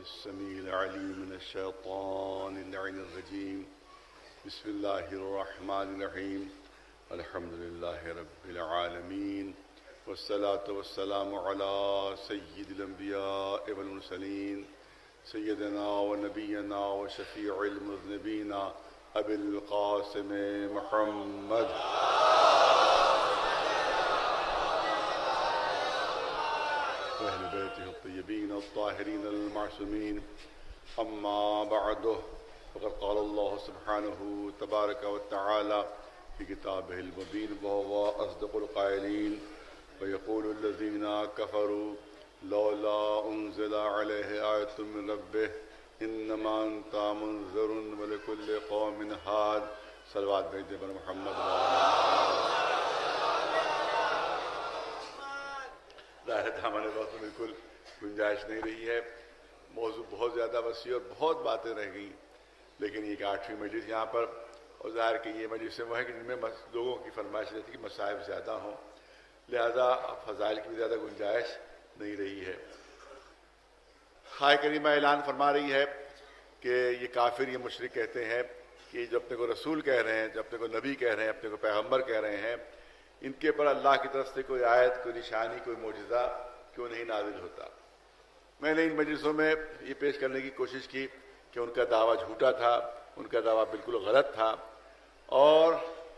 السميع العليم من الشيطان اللعين الرجيم. بسم الله الرحمن الرحيم. الحمد لله رب العالمين، والصلاة والسلام على سيد الأنبياء والمرسلين سيدنا ونبينا وشفيع المذنبين أبي القاسم محمد وأهل بيته الطيبين الطاهرين المعصومين. أما بعد، فقد قال الله سبحانه تبارك وتعالى في كتابه المبين وهو أصدق القائلين: ويقول الذين كفروا لولا أنزل عليه آية من ربه إنما أنت منذر ولكل قوم هاد. صلوات بھیجتے پر محمد. ظاہر ہمارے وقت میں بالکل گنجائش نہیں رہی ہے، موضوع بہت زیادہ وسیع اور بہت باتیں رہ گئیں، لیکن یہ 8ویں مجلس یہاں پر، اور ظاہر کہ یہ مجلس وہ ہے کہ جن میں لوگوں کی فرمائش رہتی ہے کہ مصائب زیادہ ہوں، لہذا فضائل کی بھی زیادہ گنجائش نہیں رہی ہے. خائے کریمہ اعلان فرما رہی ہے کہ یہ کافر، یہ مشرک کہتے ہیں کہ جو اپنے کو رسول کہہ رہے ہیں، جو اپنے کو نبی کہہ رہے ہیں، اپنے کو پیغمبر کہہ رہے ہیں، ان کے پر اللہ کی طرف سے کوئی آیت، کوئی نشانی، کوئی معجزہ کیوں نہیں نازل ہوتا. میں نے ان مجلسوں میں یہ پیش کرنے کی کوشش کی کہ ان کا دعویٰ جھوٹا تھا، ان کا دعویٰ بالکل غلط تھا، اور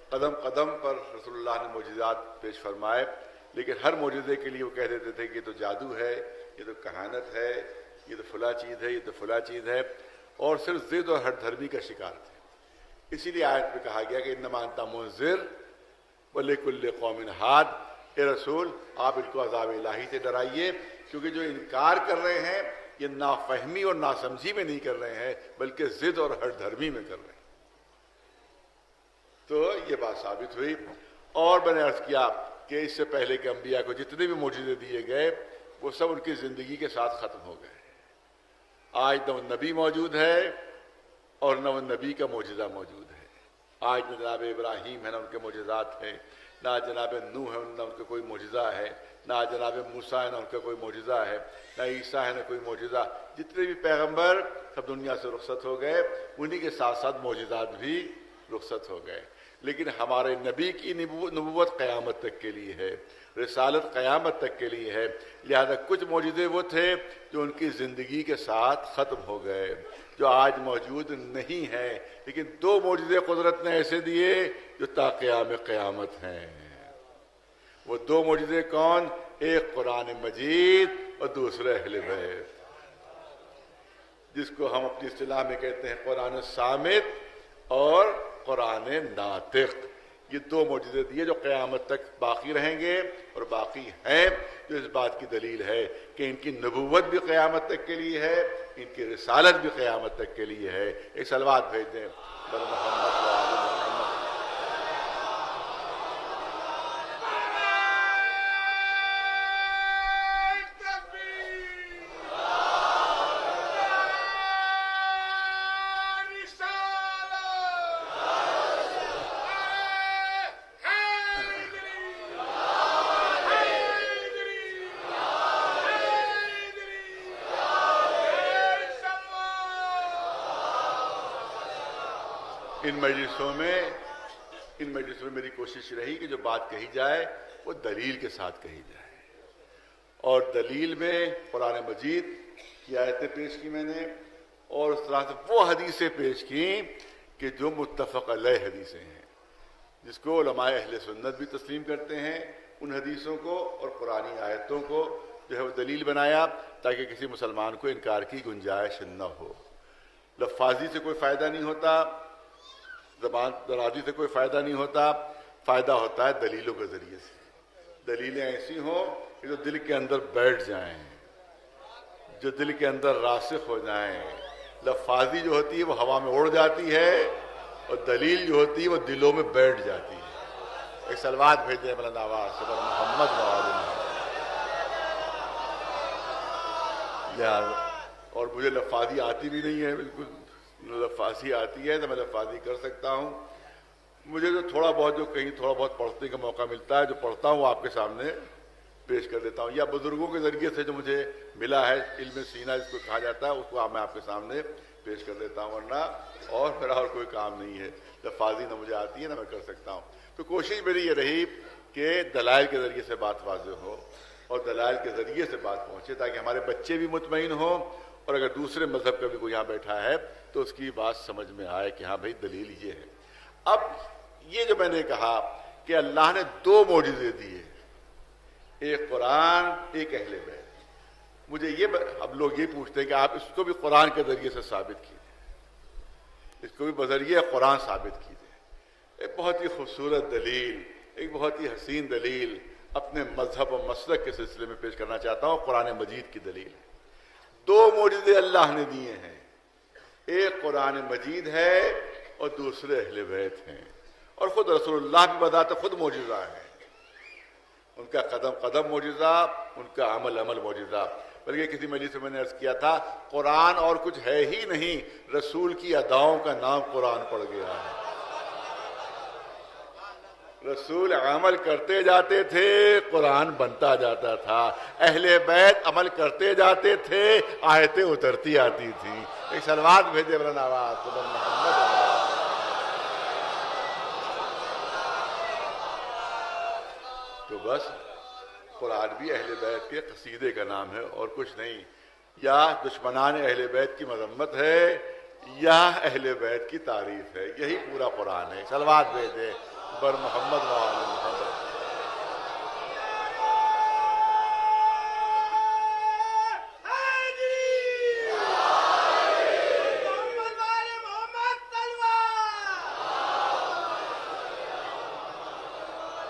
قدم قدم پر رسول اللہ نے معجزات پیش فرمائے، لیکن ہر معجزے کے لیے وہ کہہ دیتے تھے کہ یہ تو جادو ہے، یہ تو کہانت ہے، یہ تو فلاں چیز ہے، یہ تو فلاں چیز ہے، اور صرف ضد اور ہٹ دھرمی کا شکار تھے. اسی لیے آیت میں کہا گیا کہ انما انت منذر ولکل قوم ہاد. اے رسول، آپ ان کو عذاب الہی سے ڈرائیے، کیونکہ جو انکار کر رہے ہیں یہ نافہمی اور ناسمجھی میں نہیں کر رہے ہیں، بلکہ ضد اور ہٹ دھرمی میں کر رہے ہیں. تو یہ بات ثابت ہوئی. اور میں نے عرض کیا کہ اس سے پہلے کے انبیاء کو جتنے بھی معجزے دیے گئے وہ سب ان کی زندگی کے ساتھ ختم ہو گئے. آج نہ وہ نبی موجود ہے اور نہ وہ نبی کا معجزہ موجود ہے. آج نہ جناب ابراہیم ہے، نہ ان کے معجزات ہیں، نہ جناب نوح ہے، نہ ان کا کوئی معجزہ ہے، نہ جناب موسیٰ ہے، نہ ان کا کوئی معجزہ ہے، نہ عیسیٰ ہے، نہ کوئی معجزہ. جتنے بھی پیغمبر سب دنیا سے رخصت ہو گئے، انہی کے ساتھ ساتھ معجزات بھی رخصت ہو گئے. لیکن ہمارے نبی کی نبوت قیامت تک کے لیے ہے، رسالت قیامت تک کے لیے ہے. لہذا کچھ معجزے وہ تھے جو ان کی زندگی کے ساتھ ختم ہو گئے، جو آج موجود نہیں ہیں. لیکن 2 معجزے قدرت نے ایسے دیے جو تا قیام قیامت ہیں. وہ 2 معجزے کون؟ ایک قرآن مجید اور دوسرے اہل بیت، جس کو ہم اپنی اصطلاح میں کہتے ہیں قرآن صامت اور قرآن ناطق. یہ 2 معجزے دیے جو قیامت تک باقی رہیں گے اور باقی ہیں، جو اس بات کی دلیل ہے کہ ان کی نبوت بھی قیامت تک کے لیے ہے، ان کی رسالت بھی قیامت تک کے لیے ہے. ایک صلوات بھیج دیں بر محمد و آل محمد. ان مجلسوں میں میری کوشش رہی کہ جو بات کہی جائے وہ دلیل کے ساتھ کہی جائے، اور دلیل میں قرآن مجید کی آیتیں پیش کی میں نے، اور اس طرح سے وہ حدیثیں پیش کی کہ جو متفق علیہ حدیثیں ہیں، جس کو علماء اہل سنت بھی تسلیم کرتے ہیں. ان حدیثوں کو اور قرآنی آیتوں کو جو ہے وہ دلیل بنایا تاکہ کسی مسلمان کو انکار کی گنجائش نہ ہو. لفاظی سے کوئی فائدہ نہیں ہوتا، زبان درازی سے کوئی فائدہ نہیں ہوتا، فائدہ ہوتا ہے دلیلوں کے ذریعے سے. دلیلیں ایسی ہوں کہ جو دل کے اندر بیٹھ جائیں، جو دل کے اندر راسخ ہو جائیں. لفاظی جو ہوتی ہے وہ ہوا میں اڑ جاتی ہے، اور دلیل جو ہوتی ہے وہ دلوں میں بیٹھ جاتی ہے. ایک صلوات بھیج دیں بلند آواز سے بر محمد و آل محمد. اور مجھے لفاظی آتی بھی نہیں ہے، بالکل لفاظی آتی ہے تو میں لفاظی کر سکتا ہوں. مجھے جو تھوڑا بہت جو کہیں تھوڑا بہت پڑھنے کا موقع ملتا ہے، جو پڑھتا ہوں آپ کے سامنے پیش کر دیتا ہوں، یا بزرگوں کے ذریعے سے جو مجھے ملا ہے علم سینہ جس کو کہا جاتا ہے، اس کو میں آپ کے سامنے پیش کر دیتا ہوں، ورنہ اور میرا اور کوئی کام نہیں ہے، لفاظی نہ مجھے آتی ہے نہ میں کر سکتا ہوں۔ تو کوشش میری یہ رہی کہ دلائل کے ذریعے سے بات واضح ہو اور دلائل کے ذریعے سے بات پہنچے، تاکہ ہمارے بچے بھی مطمئن ہوں، اور اگر دوسرے مذہب کا بھی کوئی یہاں بیٹھا ہے تو اس کی بات سمجھ میں آئے کہ ہاں بھائی دلیل یہ ہے۔ اب یہ جو میں نے کہا کہ اللہ نے دو معجزے دیے، ایک قرآن، ایک اہل بیت، مجھے اب لوگ یہ پوچھتے ہیں کہ آپ اس کو بھی قرآن کے ذریعے سے ثابت کیجئے، اس کو بھی بذریعہ قرآن ثابت کیجئے۔ ایک بہت ہی خوبصورت دلیل، ایک بہت ہی حسین دلیل اپنے مذہب و مسلک کے سلسلے میں پیش کرنا چاہتا ہوں۔ قرآن مجید کی دلیل ہے، دو معجزے اللہ نے دیے ہیں، ایک قرآن مجید ہے اور دوسرے اہل بیت ہیں، اور خود رسول اللہ بھی بذات خود معجزہ ہے، ان کا قدم قدم معجزہ، ان کا عمل عمل معجزہ۔ بلکہ کسی مجلس میں نے عرض کیا تھا، قرآن اور کچھ ہے ہی نہیں، رسول کی اداؤں کا نام قرآن پڑ گیا ہے۔ رسول عمل کرتے جاتے تھے، قرآن بنتا جاتا تھا، اہل بیت عمل کرتے جاتے تھے، آیتیں اترتی آتی تھیں۔ ایک صلوات بھیجے برن آواز سبحان محمد۔ تو بس قرآن بھی اہل بیت کے قصیدے کا نام ہے اور کچھ نہیں، یا دشمنان اہل بیت کی مذمت ہے یا اہل بیت کی تعریف ہے، یہی پورا قرآن ہے۔ صلوات بھیجے بر محمد و آل محمد۔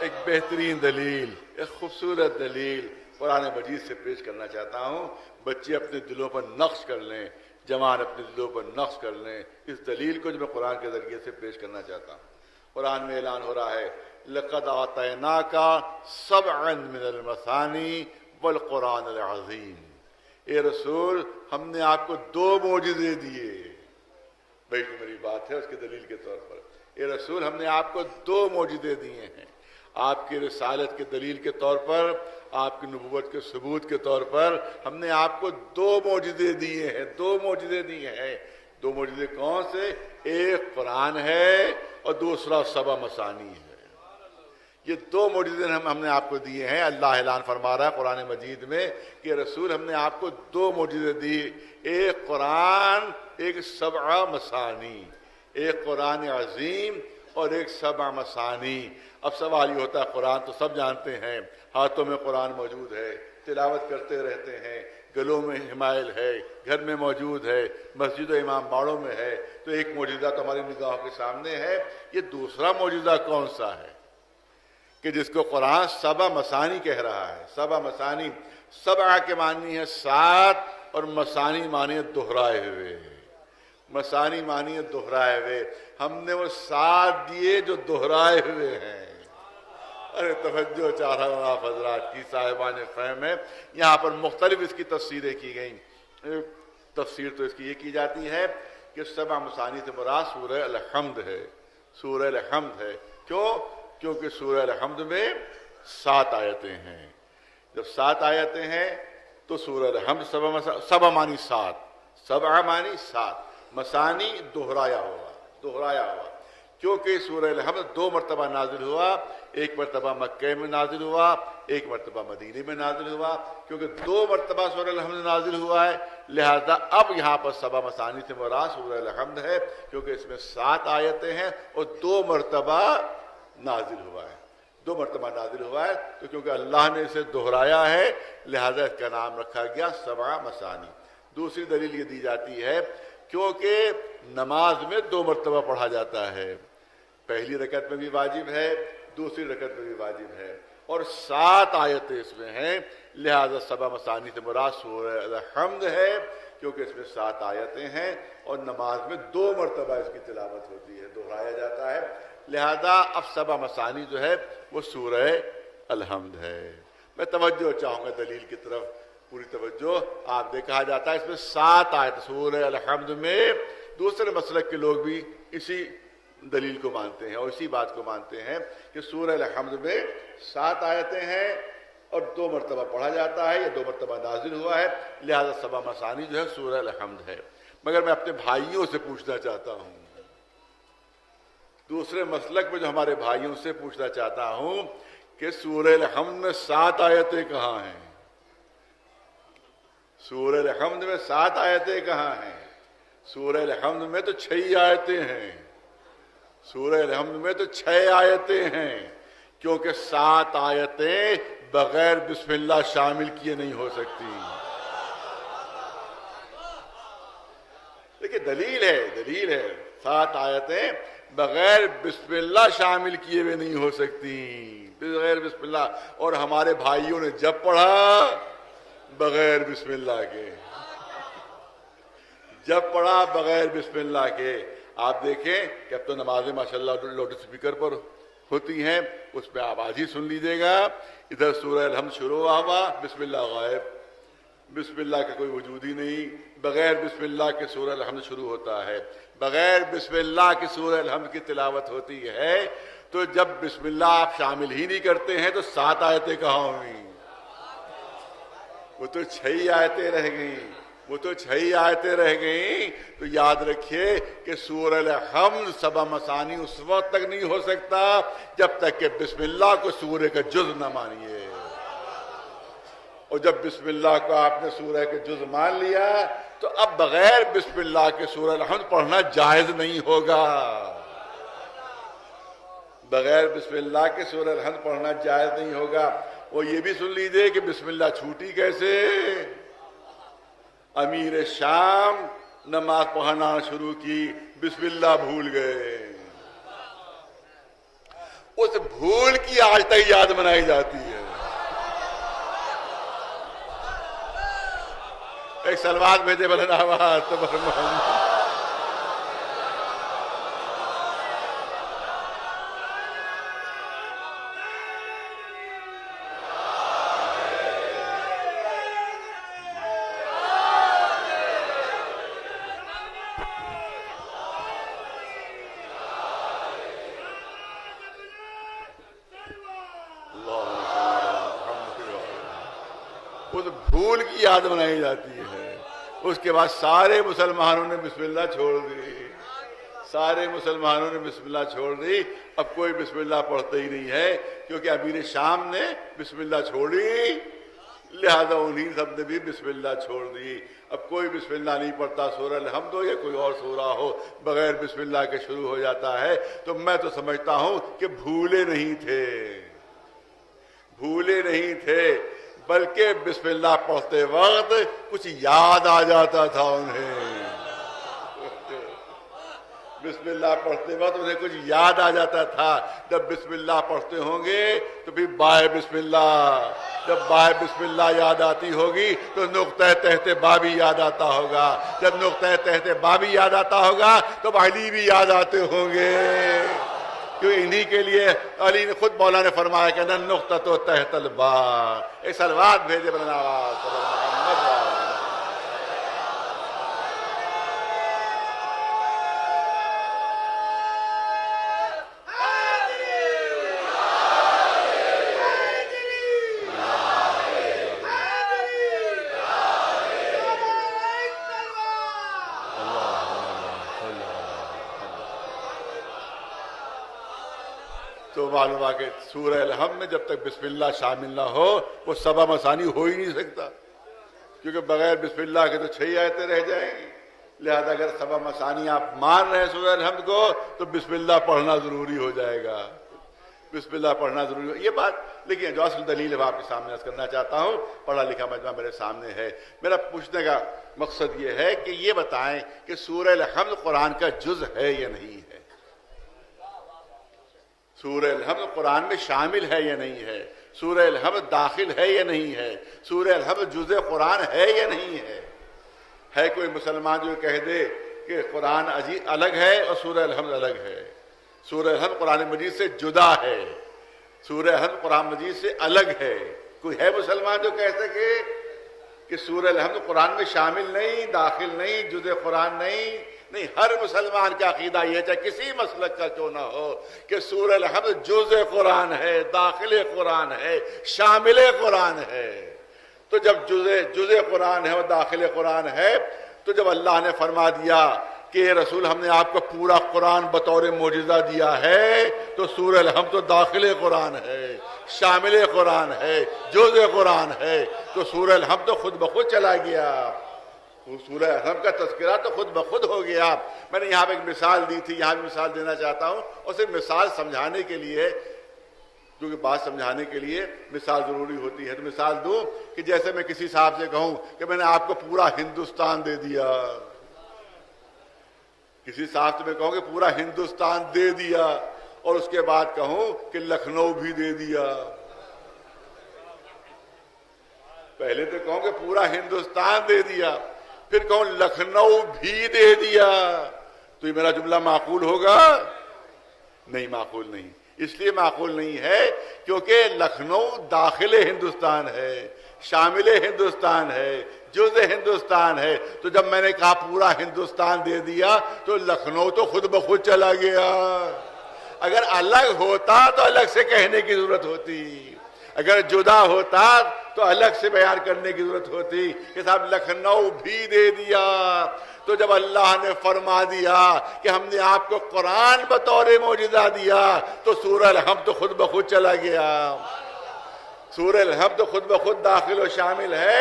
ایک بہترین دلیل، ایک خوبصورت دلیل قرآن مجید سے پیش کرنا چاہتا ہوں، بچے اپنے دلوں پر نقش کر لیں، جوان اپنے دلوں پر نقش کر لیں اس دلیل کو جو میں قرآن کے ذریعے سے پیش کرنا چاہتا ہوں۔ قرآن میں اعلان ہو رہا ہے، لَقَدْ أَعْطَيْنَاكَ سَبْعًا مِنَ الْمَثَانِي وَالْقُرْآنِ الْعَظِيمِ۔ اے رسول، ہم نے آپ کو دو معجزے دیے۔ بھائی جو میری بات ہے اس کے دلیل کے طور پر، اے رسول ہم نے آپ کو دو معجزے دیے ہیں، آپ کی رسالت کے دلیل کے طور پر، آپ کی نبوت کے ثبوت کے طور پر ہم نے آپ کو دو معجزے دیے ہیں، دو معجزے دیے ہیں۔ دو معجزے کون سے؟ ایک قرآن ہے اور دوسرا سبع مثانی ہے۔ یہ دو معجزے ہم نے آپ کو دیے ہیں۔ اللہ اعلان فرما رہا ہے قرآن مجید میں کہ رسول ہم نے آپ کو دو معجزے دی، ایک قرآن، ایک سبع مثانی، ایک قرآن عظیم اور ایک سبع مثانی۔ اب سوال یہ ہوتا ہے، قرآن تو سب جانتے ہیں، ہاتھوں میں قرآن موجود ہے، تلاوت کرتے رہتے ہیں، گلوں میں حمائل ہے، گھر میں موجود ہے، مسجد و امام باڑوں میں ہے، تو ایک معجزہ تو ہماری نگاہوں کے سامنے ہے۔ یہ دوسرا معجزہ کون سا ہے کہ جس کو قرآن سبع مثانی کہہ رہا ہے؟ سبع مثانی، سبع کے معنی ہے سات اور مثانی معنی ہے دہرائے ہوئے، مثانی معنی ہے دہرائے ہوئے۔ ہم نے وہ سات دیے جو دہرائے ہوئے ہیں۔ ارے توجہ چاہ رہا ہوں آپ حضرات کی، صاحبان فہم ہے، یہاں پر مختلف اس کی تفسیریں کی گئیں۔ تفسیر تو اس کی یہ کی جاتی ہے کہ سبع مثانی سے مراد سورہ الحمد ہے، سورہ الحمد ہے۔ کیوں؟ کیونکہ سورہ الحمد میں 7 آیتیں ہیں۔ جب 7 آیتیں ہیں تو سورہ الحمد سبع معنی 7، سبع معنی 7، مثانی دہرایا ہوا، دہرایا ہوا۔ کیونکہ سورہ الحمد 2 مرتبہ نازل ہوا، ایک مرتبہ مکہ میں نازل ہوا، ایک مرتبہ مدینے میں نازل ہوا۔ کیونکہ 2 مرتبہ سورہ الحمد نازل ہوا ہے، لہذا اب یہاں پر سبع مثانی سے مراد سورہ الحمد ہے، کیونکہ اس میں 7 آیتیں ہیں اور 2 مرتبہ نازل ہوا ہے، 2 مرتبہ نازل ہوا ہے، تو کیونکہ اللہ نے اسے دہرایا ہے لہذا اس کا نام رکھا گیا سبع مثانی۔ دوسری دلیل یہ دی جاتی ہے کیونکہ نماز میں 2 مرتبہ پڑھا جاتا ہے، پہلی رکعت میں بھی واجب ہے، دوسری رکعت میں بھی واجب ہے، اور 7 آیتیں اس میں ہیں، لہذا سبع مثانی سے مراد سورہ الحمد ہے، کیونکہ اس میں 7 آیتیں ہیں اور نماز میں 2 مرتبہ اس کی تلاوت ہوتی ہے، دہرایا جاتا ہے، لہذا اب سبع مثانی جو ہے وہ سورہ الحمد ہے۔ میں توجہ چاہوں گا دلیل کی طرف، پوری توجہ۔ آپ نے کہا جاتا ہے اس میں 7 آیت سورہ الحمد میں، دوسرے مسلک کے لوگ بھی اسی دلیل کو مانتے ہیں اور اسی بات کو مانتے ہیں کہ سورہ الحمد میں 7 آیتیں ہیں اور 2 مرتبہ پڑھا جاتا ہے یا 2 مرتبہ نازل ہوا ہے، لہذا سبا مثانی جو ہے سورہ الحمد ہے۔ مگر میں اپنے بھائیوں سے پوچھنا چاہتا ہوں، دوسرے مسلک میں جو ہمارے بھائیوں سے پوچھنا چاہتا ہوں کہ سورہ الحمد میں 7 آیتیں کہاں ہیں؟ سورہ الحمد میں 7 آیتیں کہاں ہیں؟ سورہ الحمد میں تو 6 آیتیں ہیں، سورہ الحمد میں تو 6 آیتیں ہیں، کیونکہ 7 آیتیں بغیر بسم اللہ شامل کیے نہیں ہو سکتی۔ دیکھیں دلیل ہے 7 آیتیں بغیر بسم اللہ شامل کیے ہوئے نہیں ہو سکتی، بغیر بسم اللہ۔ اور ہمارے بھائیوں نے جب پڑھا بغیر بسم اللہ کے، جب پڑھا بغیر بسم اللہ کے۔ آپ دیکھیں کہ اب تو نمازیں ماشاءاللہ لاؤڈ اسپیکر پر ہوتی ہیں، اس پہ آپ آج ہی سن لیجیے گا۔ ادھر سورہ الحمد شروع ہوا، بسم اللہ غائب، بسم اللہ کا کوئی وجود ہی نہیں، بغیر بسم اللہ کے سورہ الحمد شروع ہوتا ہے، بغیر بسم اللہ کی سورہ الحمد کی تلاوت ہوتی ہے۔ تو جب بسم اللہ آپ شامل ہی نہیں کرتے ہیں تو 7 آیتیں کہاں ہوئیں؟ وہ تو 6 آیتیں رہ گئیں، وہ تو 6 آیتیں رہ گئیں۔ تو یاد رکھیے کہ سورہ الحمد سبا مثانی اس وقت تک نہیں ہو سکتا جب تک کہ بسم اللہ کو سورہ کا جز نہ مانیے، اور جب بسم اللہ کو آپ نے سورہ کے جز مان لیا تو اب بغیر بسم اللہ کے سورہ الحمد پڑھنا جائز نہیں ہوگا، بغیر بسم اللہ کے سورہ الحمد پڑھنا جائز نہیں ہوگا۔ وہ یہ بھی سن لیجیے کہ بسم اللہ چھوٹی کیسے؟ امیر شام نماز پڑھنا شروع کی، بسم اللہ بھول گئے، اس بھول کی آج تک یاد منائی جاتی ہے۔ ایک سلوات بھیجے بلند آواز تبارک محمد۔ اس بھول کی یاد منائی جاتی ہے۔ اس کے بعد سارے مسلمانوں نے بسم اللہ چھوڑ دی، سارے مسلمانوں نے بسم اللہ چھوڑ دی، اب کوئی بسم اللہ پڑھتا ہی نہیں ہے، کیونکہ امیر شام نے بسم اللہ چھوڑی، لہذا انہی سب نے بھی بسم اللہ چھوڑ دی۔ اب کوئی بسم اللہ نہیں پڑھتا، سورہ الحمد ہو یا کوئی اور سورہ ہو، بغیر بسم اللہ کے شروع ہو جاتا ہے۔ تو میں تو سمجھتا ہوں کہ بھولے نہیں تھے، بھولے نہیں تھے، بلکہ بسم اللہ پڑھتے وقت کچھ یاد آ جاتا تھا انہیں، بسم اللہ پڑھتے وقت انہیں کچھ یاد آ جاتا تھا۔ جب بسم اللہ پڑھتے ہوں گے تو پھر بائے بسم اللہ، جب بائے بسم اللہ یاد آتی ہوگی تو نقطہ تحت با بھی یاد آتا ہوگا، جب نقطہ تحت با بھی یاد آتا ہوگا تو علی بھی یاد آتے ہوں گے، کیونکہ انہی کے لیے علی نے خود مولا نے فرمایا کہ نقطہ تو تحت البا۔ ایک سلوات بھیجے بلند آواز محمد۔ تو معلوم ہوا کہ سورہ الحمد میں جب تک بسم اللہ شامل نہ ہو وہ سبا مثانی ہو ہی نہیں سکتا، کیونکہ بغیر بسم اللہ کے تو 6 آیتیں رہ جائیں گی۔ لہذا اگر سبا مثانی آپ مان رہے ہیں سورہ الحمد کو تو بسم اللہ پڑھنا ضروری ہو جائے گا، بسم اللہ پڑھنا ضروری ہو۔ یہ بات لیکن جو اصل دلیل ہے آپ کے سامنے عرض کرنا چاہتا ہوں، پڑھا لکھا مجمع میرے سامنے ہے۔ میرا پوچھنے کا مقصد یہ ہے کہ یہ بتائیں کہ سورہ الحمد قرآن کا جز ہے یا نہیں ہے؟ سورہ الحمد قرآن میں شامل ہے یا نہیں ہے؟ سورہ الحمد داخل ہے یا نہیں ہے؟ سورہ الحمد جزء قرآن ہے یا نہیں ہے؟ ہے کوئی مسلمان جو کہہ دے کہ قرآن الگ ہے اور سورہ الحمد الگ ہے؟ سورہ الحمد قرآن مجید سے جدا ہے، سورہ الحمد قرآن مجید سے الگ ہے۔ کوئی ہے مسلمان جو کہہ سکے کہ سورہ الحمد قرآن میں شامل نہیں، داخل نہیں، جزء قرآن نہیں؟ نہیں، ہر مسلمان کا عقیدہ یہ چاہے کسی مسلک کا کیوں نہ ہو کہ سورہ الحمد جزء قرآن ہے، داخل قرآن ہے، شامل قرآن ہے۔ تو جب جزء قرآن ہے اور داخل قرآن ہے، تو جب اللہ نے فرما دیا کہ رسول ہم نے آپ کو پورا قرآن بطور معجزہ دیا ہے، تو سورہ الحمد تو داخل قرآن ہے، شامل قرآن ہے، جزء قرآن ہے، تو سورہ الحمد تو خود بخود چلا گیا۔ سورہ الحمد کا تذکرہ تو خود بخود ہو گیا۔ میں نے یہاں پہ ایک مثال دی تھی، یہاں بھی مثال دینا چاہتا ہوں، اور صرف مثال سمجھانے کے لیے، کیونکہ بات سمجھانے کے لیے مثال ضروری ہوتی ہے۔ تو مثال دوں کہ جیسے میں کسی صاحب سے کہوں کہ میں نے آپ کو پورا ہندوستان دے دیا، کسی صاحب سے میں کہوں کہ پورا ہندوستان دے دیا، اور اس کے بعد کہوں کہ لکھنؤ بھی دے دیا۔ پہلے تو کہوں کہ پورا ہندوستان دے دیا، پھر کہوں لکھنؤ بھی دے دیا، تو یہ میرا جملہ معقول ہوگا؟ نہیں، معقول نہیں۔ اس لیے معقول نہیں ہے کیونکہ لکھنؤ داخل ہندوستان ہے، شامل ہندوستان ہے، جزء ہندوستان ہے۔ تو جب میں نے کہا پورا ہندوستان دے دیا تو لکھنؤ تو خود بخود چلا گیا۔ اگر الگ ہوتا تو الگ سے کہنے کی ضرورت ہوتی، اگر جدا ہوتا تو الگ سے بیان کرنے کی ضرورت ہوتی کہ صاحب لکھنؤ بھی دے دیا۔ تو جب اللہ نے فرما دیا کہ ہم نے آپ کو قرآن بطور معجزہ دیا، تو سورہ الحمد تو خود بخود چلا گیا۔ سورہ الحمد تو خود بخود داخل و شامل ہے۔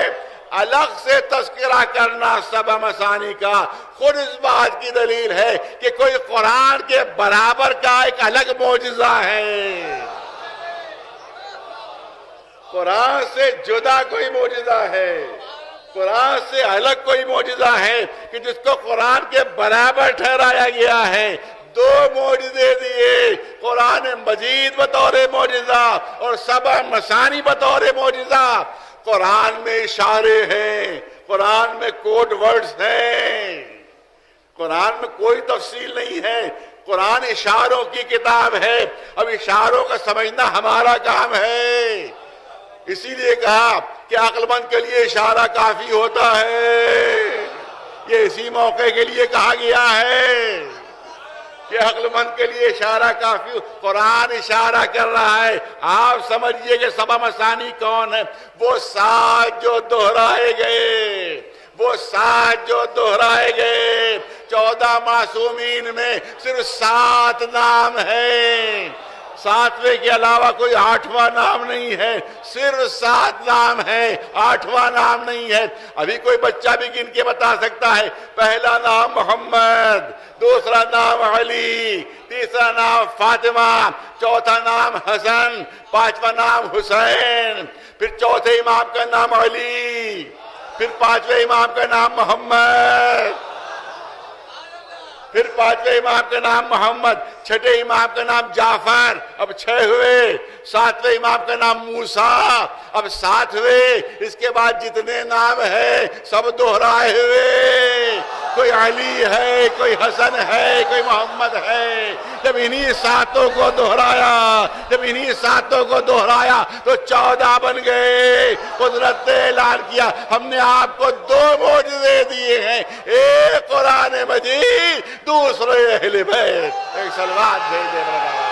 الگ سے تذکرہ کرنا سبع مثانی کا خود اس بات کی دلیل ہے کہ کوئی قرآن کے برابر کا ایک الگ معجزہ ہے، قرآن سے جدا کوئی معجزہ ہے، قرآن سے الگ کوئی معجزہ ہے کہ جس کو قرآن کے برابر ٹھہرایا گیا ہے۔ دو معجزے دیے، قرآن مجید بطور معجزہ اور سبع مثانی بطور معجزہ۔ قرآن میں اشارے ہیں، قرآن میں کوڈ ورڈز ہیں، قرآن میں کوئی تفصیل نہیں ہے، قرآن اشاروں کی کتاب ہے۔ اب اشاروں کا سمجھنا ہمارا کام ہے، اسی لیے کہا کہ عقل مند کے لیے اشارہ کافی ہوتا ہے۔ یہ اسی موقع کے لیے کہا گیا ہے کہ عقل مند کے لیے اشارہ کافی، قرآن اشارہ کر رہا ہے۔ آپ سمجھئے کہ سبع مثانی کون ہے؟ وہ سات جو دہرائے گئے، وہ سات جو دہرائے گئے۔ 14 معصومین میں صرف 7 نام ہیں، 7ویں کے علاوہ کوئی 8واں نام نہیں ہے، صرف 7 نام ہے، 8واں نام نہیں ہے۔ ابھی کوئی بچہ بھی گن کے بتا سکتا ہے، پہلا نام محمد، دوسرا نام علی، تیسرا نام فاطمہ، چوتھا نام حسن، 5واں نام حسین، پھر چوتھے امام کا نام علی، پھر 5ویں امام کا نام محمد، پھر 5ویں امام کا نام محمد، 6ٹھے امام کا نام جعفر، اب 6 ہوئے، 7ویں امام کا نام موسیٰ، اب 7 ہوئے۔ اس کے بعد جتنے نام ہیں سب دہرائے ہوئے، کوئی علی ہے، کوئی حسن ہے، کوئی محمد ہے۔ جب انہی 7 کو دہرایا، جب انہی 7 کو دہرایا تو 14 بن گئے۔ قدرت نے اعلان کیا ہم نے آپ کو 2 معجزے دیے ہیں، ایک قرآن مجید، دوسرے اہل بیت۔ ایک سلوات بھیج دے برابر۔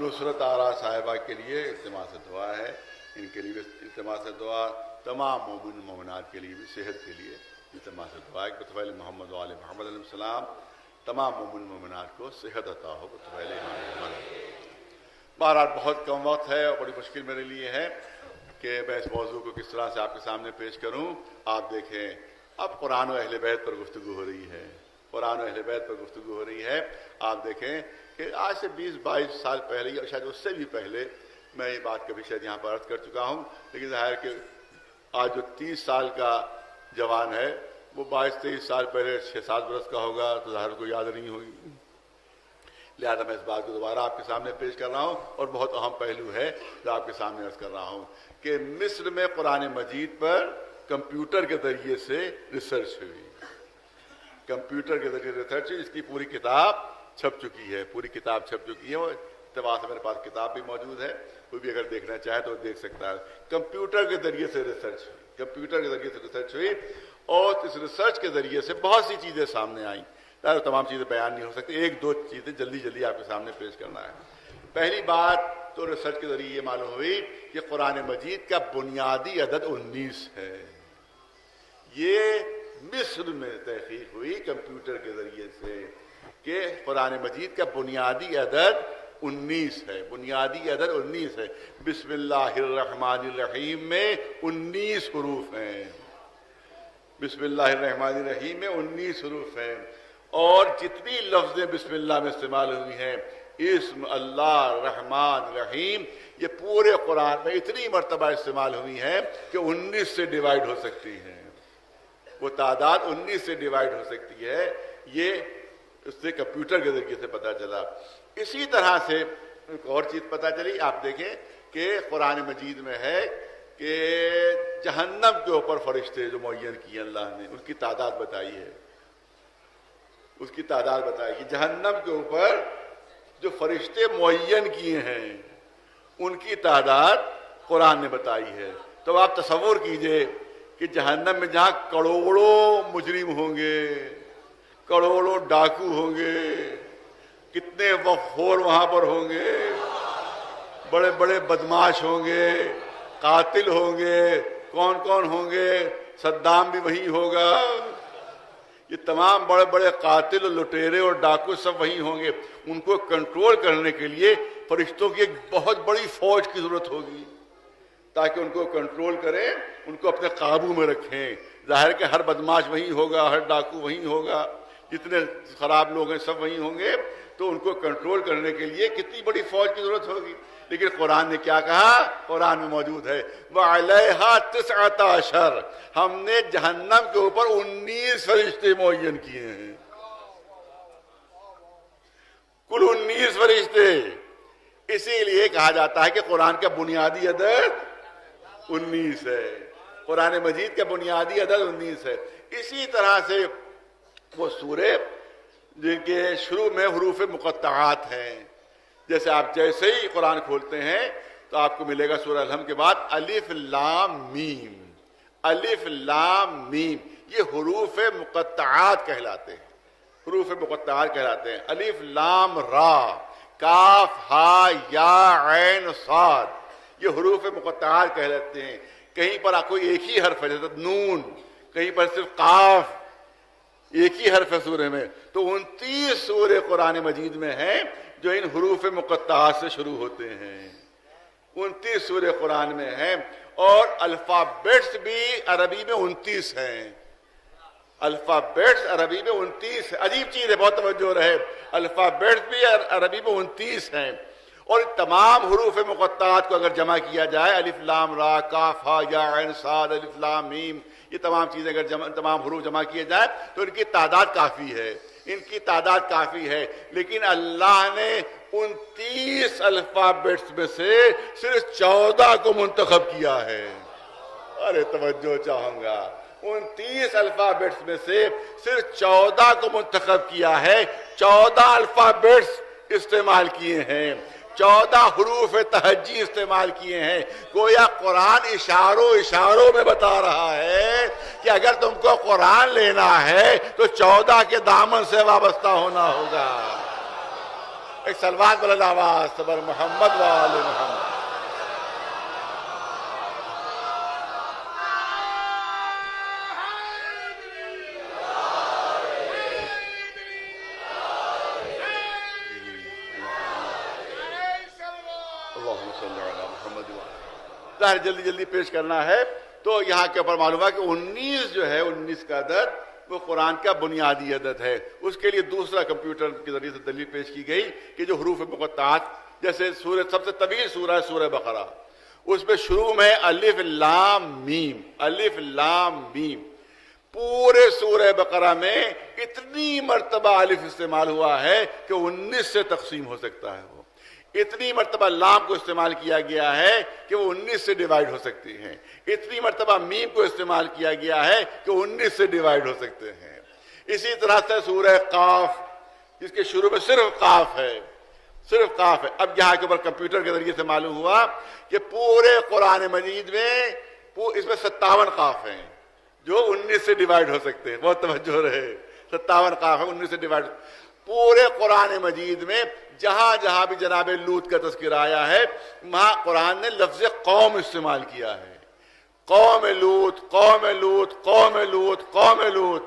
نصرت آرا صاحبہ کے لیے التماس دعا ہے، ان کے لیے التماس دعا، تمام مومن مومنات کے لیے بھی، صحت کے لیے التماس دعا ہے کہ بطفیل محمد و آل محمد علیہ السلام تمام مومن مومنات کو صحت عطا ہو بطفیل امام محمد۔ بہرحال بہت کم وقت ہے اور بڑی مشکل میرے لیے ہے کہ میں اس موضوع کو کس طرح سے آپ کے سامنے پیش کروں۔ آپ دیکھیں اب قرآن و اہل بیت پر گفتگو ہو رہی ہے، قرآن و اہل بیت پر گفتگو ہو رہی ہے۔ آپ دیکھیں کہ آج سے 20-22 سال پہلے یا شاید اس سے بھی پہلے میں یہ بات کبھی شاید یہاں پر عرض کر چکا ہوں، لیکن ظاہر کہ آج جو 30 سال کا جوان ہے وہ 22-23 سال پہلے 6-7 برس کا ہوگا، تو ظاہر کو یاد نہیں ہوگی، لہذا میں اس بات کو دوبارہ آپ کے سامنے پیش کر رہا ہوں، اور بہت اہم پہلو ہے جو آپ کے سامنے عرض کر رہا ہوں کہ مصر میں قرآن مجید پر کمپیوٹر کے ذریعے سے ریسرچ ہوئی، کمپیوٹر کے ذریعے ریسرچ ہوئی، اس کی پوری کتاب چھپ چکی ہے، پوری کتاب چھپ چکی ہے، وہ اتباع سے میرے پاس کتاب بھی موجود ہے، کوئی بھی اگر دیکھنا چاہے تو دیکھ سکتا ہے۔ کمپیوٹر کے ذریعے سے ریسرچ ہوئی، کمپیوٹر کے ذریعے سے ریسرچ ہوئی، اور اس ریسرچ کے ذریعے سے بہت سی چیزیں سامنے آئیں، تمام چیزیں بیان نہیں ہو سکتی، ایک دو چیزیں جلدی جلدی آپ کے سامنے پیش کرنا ہے۔ پہلی بات تو ریسرچ کے ذریعے یہ معلوم ہوئی کہ قرآن مجید کا بنیادی عدد 19 ہے۔ یہ مصر میں تحقیق ہوئی کمپیوٹر کے ذریعے سے کہ قرآن مجید کا بنیادی عدد 19 ہے، بنیادی عدد 19 ہے۔ بسم اللہ الرحمن الرحیم میں 19 حروف ہیں، بسم اللہ الرحمن الرحیم میں 19 حروف ہیں، اور جتنی لفظیں بسم اللہ میں استعمال ہوئی ہیں، اسم اللہ رحمان رحیم، یہ پورے قرآن میں اتنی مرتبہ استعمال ہوئی ہیں کہ 19 سے ڈیوائیڈ ہو سکتی ہیں، وہ تعداد 19 سے ڈیوائیڈ ہو سکتی ہے، یہ اس سے کمپیوٹر کے ذریعے سے پتہ چلا۔ اسی طرح سے ایک اور چیز پتہ چلی، آپ دیکھیں کہ قرآن مجید میں ہے کہ جہنم کے اوپر فرشتے جو معین کیے اللہ نے، ان کی تعداد بتائی ہے، اس کی تعداد بتائی کہ جہنم کے اوپر جو فرشتے معین کیے ہیں ان کی تعداد قرآن نے بتائی ہے۔ تو آپ تصور کیجئے کہ جہنم میں جہاں کروڑوں مجرم ہوں گے، کروڑوں ڈاکو ہوں گے، کتنے وقتخور وہاں پر ہوں گے، بڑے بڑے بدماش ہوں گے، قاتل ہوں گے، کون کون ہوں گے، صدام بھی وہیں ہوگا، یہ تمام بڑے بڑے قاتل اور لٹیرے اور ڈاکو سب وہیں ہوں گے۔ ان کو کنٹرول کرنے کے لیے فرشتوں کی ایک بہت بڑی فوج کی ضرورت ہوگی تاکہ ان کو کنٹرول کریں، ان کو اپنے قابو میں رکھیں۔ ظاہر کہ ہر بدماش وہیں ہوگا، ہر ڈاکو وہیں ہوگا، جتنے خراب لوگ ہیں سب وہیں ہوں گے، تو ان کو کنٹرول کرنے کے لیے کتنی بڑی فوج کی ضرورت ہوگی۔ لیکن قرآن نے کیا کہا؟ قرآن میں موجود ہے وَعَلَيْهَا 19، ہم نے جہنم کے اوپر 19 فرشتے معین کیے ہیں، کل 19 فرشتے۔ اسی لیے کہا جاتا ہے کہ قرآن کا بنیادی عدد 19 ہے، قرآن مجید کا بنیادی عدد 19 ہے۔ اسی طرح سے وہ سورے جن کے شروع میں حروف مقطعات ہیں، جیسے آپ جیسے ہی قرآن کھولتے ہیں تو آپ کو ملے گا سورہ الحمد کے بعد الف لام میم، الف لام میم، یہ حروف مقطعات کہلاتے ہیں، حروف مقطعات کہلاتے ہیں۔ الف لام را، کاف ہا یا عین صاد، یہ حروف مقطعات کہلاتے ہیں۔ کہیں پر کوئی ایک ہی حرف ہے جیسے نون، کہیں پر صرف قاف، ایک ہی حرف ہے سورے میں۔ تو 29 سورے قرآن مجید میں ہیں جو ان حروف مقطعات سے شروع ہوتے ہیں، 29 سورے قرآن میں ہیں، اور الفابیٹس بھی عربی میں 29 ہیں، الفابیٹس عربی میں 29 ہے۔ عجیب چیز ہے، بہت توجہ رہے، الفابیٹس بھی عربی میں 29 ہیں، اور تمام حروف مقطعات کو اگر جمع کیا جائے، الف لام را کاف ہا یا عین صاد الف لام میم، یہ تمام چیزیں اگر تمام حروف جمع کیے جائیں تو ان کی تعداد کافی ہے، ان کی تعداد کافی ہے۔ لیکن اللہ نے 29 الفابیٹس میں سے صرف 14 کو منتخب کیا ہے۔ ارے توجہ چاہوں گا، 29 الفابیٹس میں سے صرف 14 کو منتخب کیا ہے، 14 الفابیٹس استعمال کیے ہیں، 14 حروف تہجی استعمال کیے ہیں۔ گویا قرآن اشاروں میں بتا رہا ہے کہ اگر تم کو قرآن لینا ہے تو 14 کے دامن سے وابستہ ہونا ہوگا۔ ایک صلوات بلند آواز صبر محمد و آل محمد۔ جلدی جلدی پیش کرنا ہے، تو یہاں کے اوپر معلوم ہے کہ 19 جو ہے، 19 کا عدد وہ قرآن کا بنیادی عدد ہے۔ اس کے لیے دوسرا کمپیوٹر کے ذریعے سے دلیل پیش کی گئی کہ جو حروف مقطعات جیسے سب سے طویل سورہ ہے سورہ بقرہ، اس میں شروع میں الف لام میم، الف لام میم، پورے سورہ بقرہ میں اتنی مرتبہ الف استعمال ہوا ہے کہ 19 سے تقسیم ہو سکتا ہے، وہ اتنی مرتبہ لام کو استعمال کیا گیا ہے کہ وہ 19 سے ڈیوائیڈ ہو سکتی ہیں، اتنی مرتبہ میم کو استعمال کیا گیا ہے کہ 19 سے ڈیوائیڈ ہو سکتے ہیں۔ اسی طرح سے سورہ قاف، جس کے شروع میں صرف قاف ہے، صرف قاف ہے۔ اب یہاں کے اوپر کمپیوٹر کے ذریعے سے معلوم ہوا کہ پورے قرآن مجید میں اس میں 57 قاف ہیں جو 19 سے ڈیوائیڈ ہو سکتے ہیں، بہت توجہ رہے، 57 قاف ہیں 19 سے ڈیوائیڈ۔ پورے قرآن مجید میں جہاں جہاں بھی جناب لوط کا تذکرہ آیا ہے وہاں قرآن نے لفظ قوم استعمال کیا ہے، قوم لوط، قوم لوط، قوم لوط، قوم لوط۔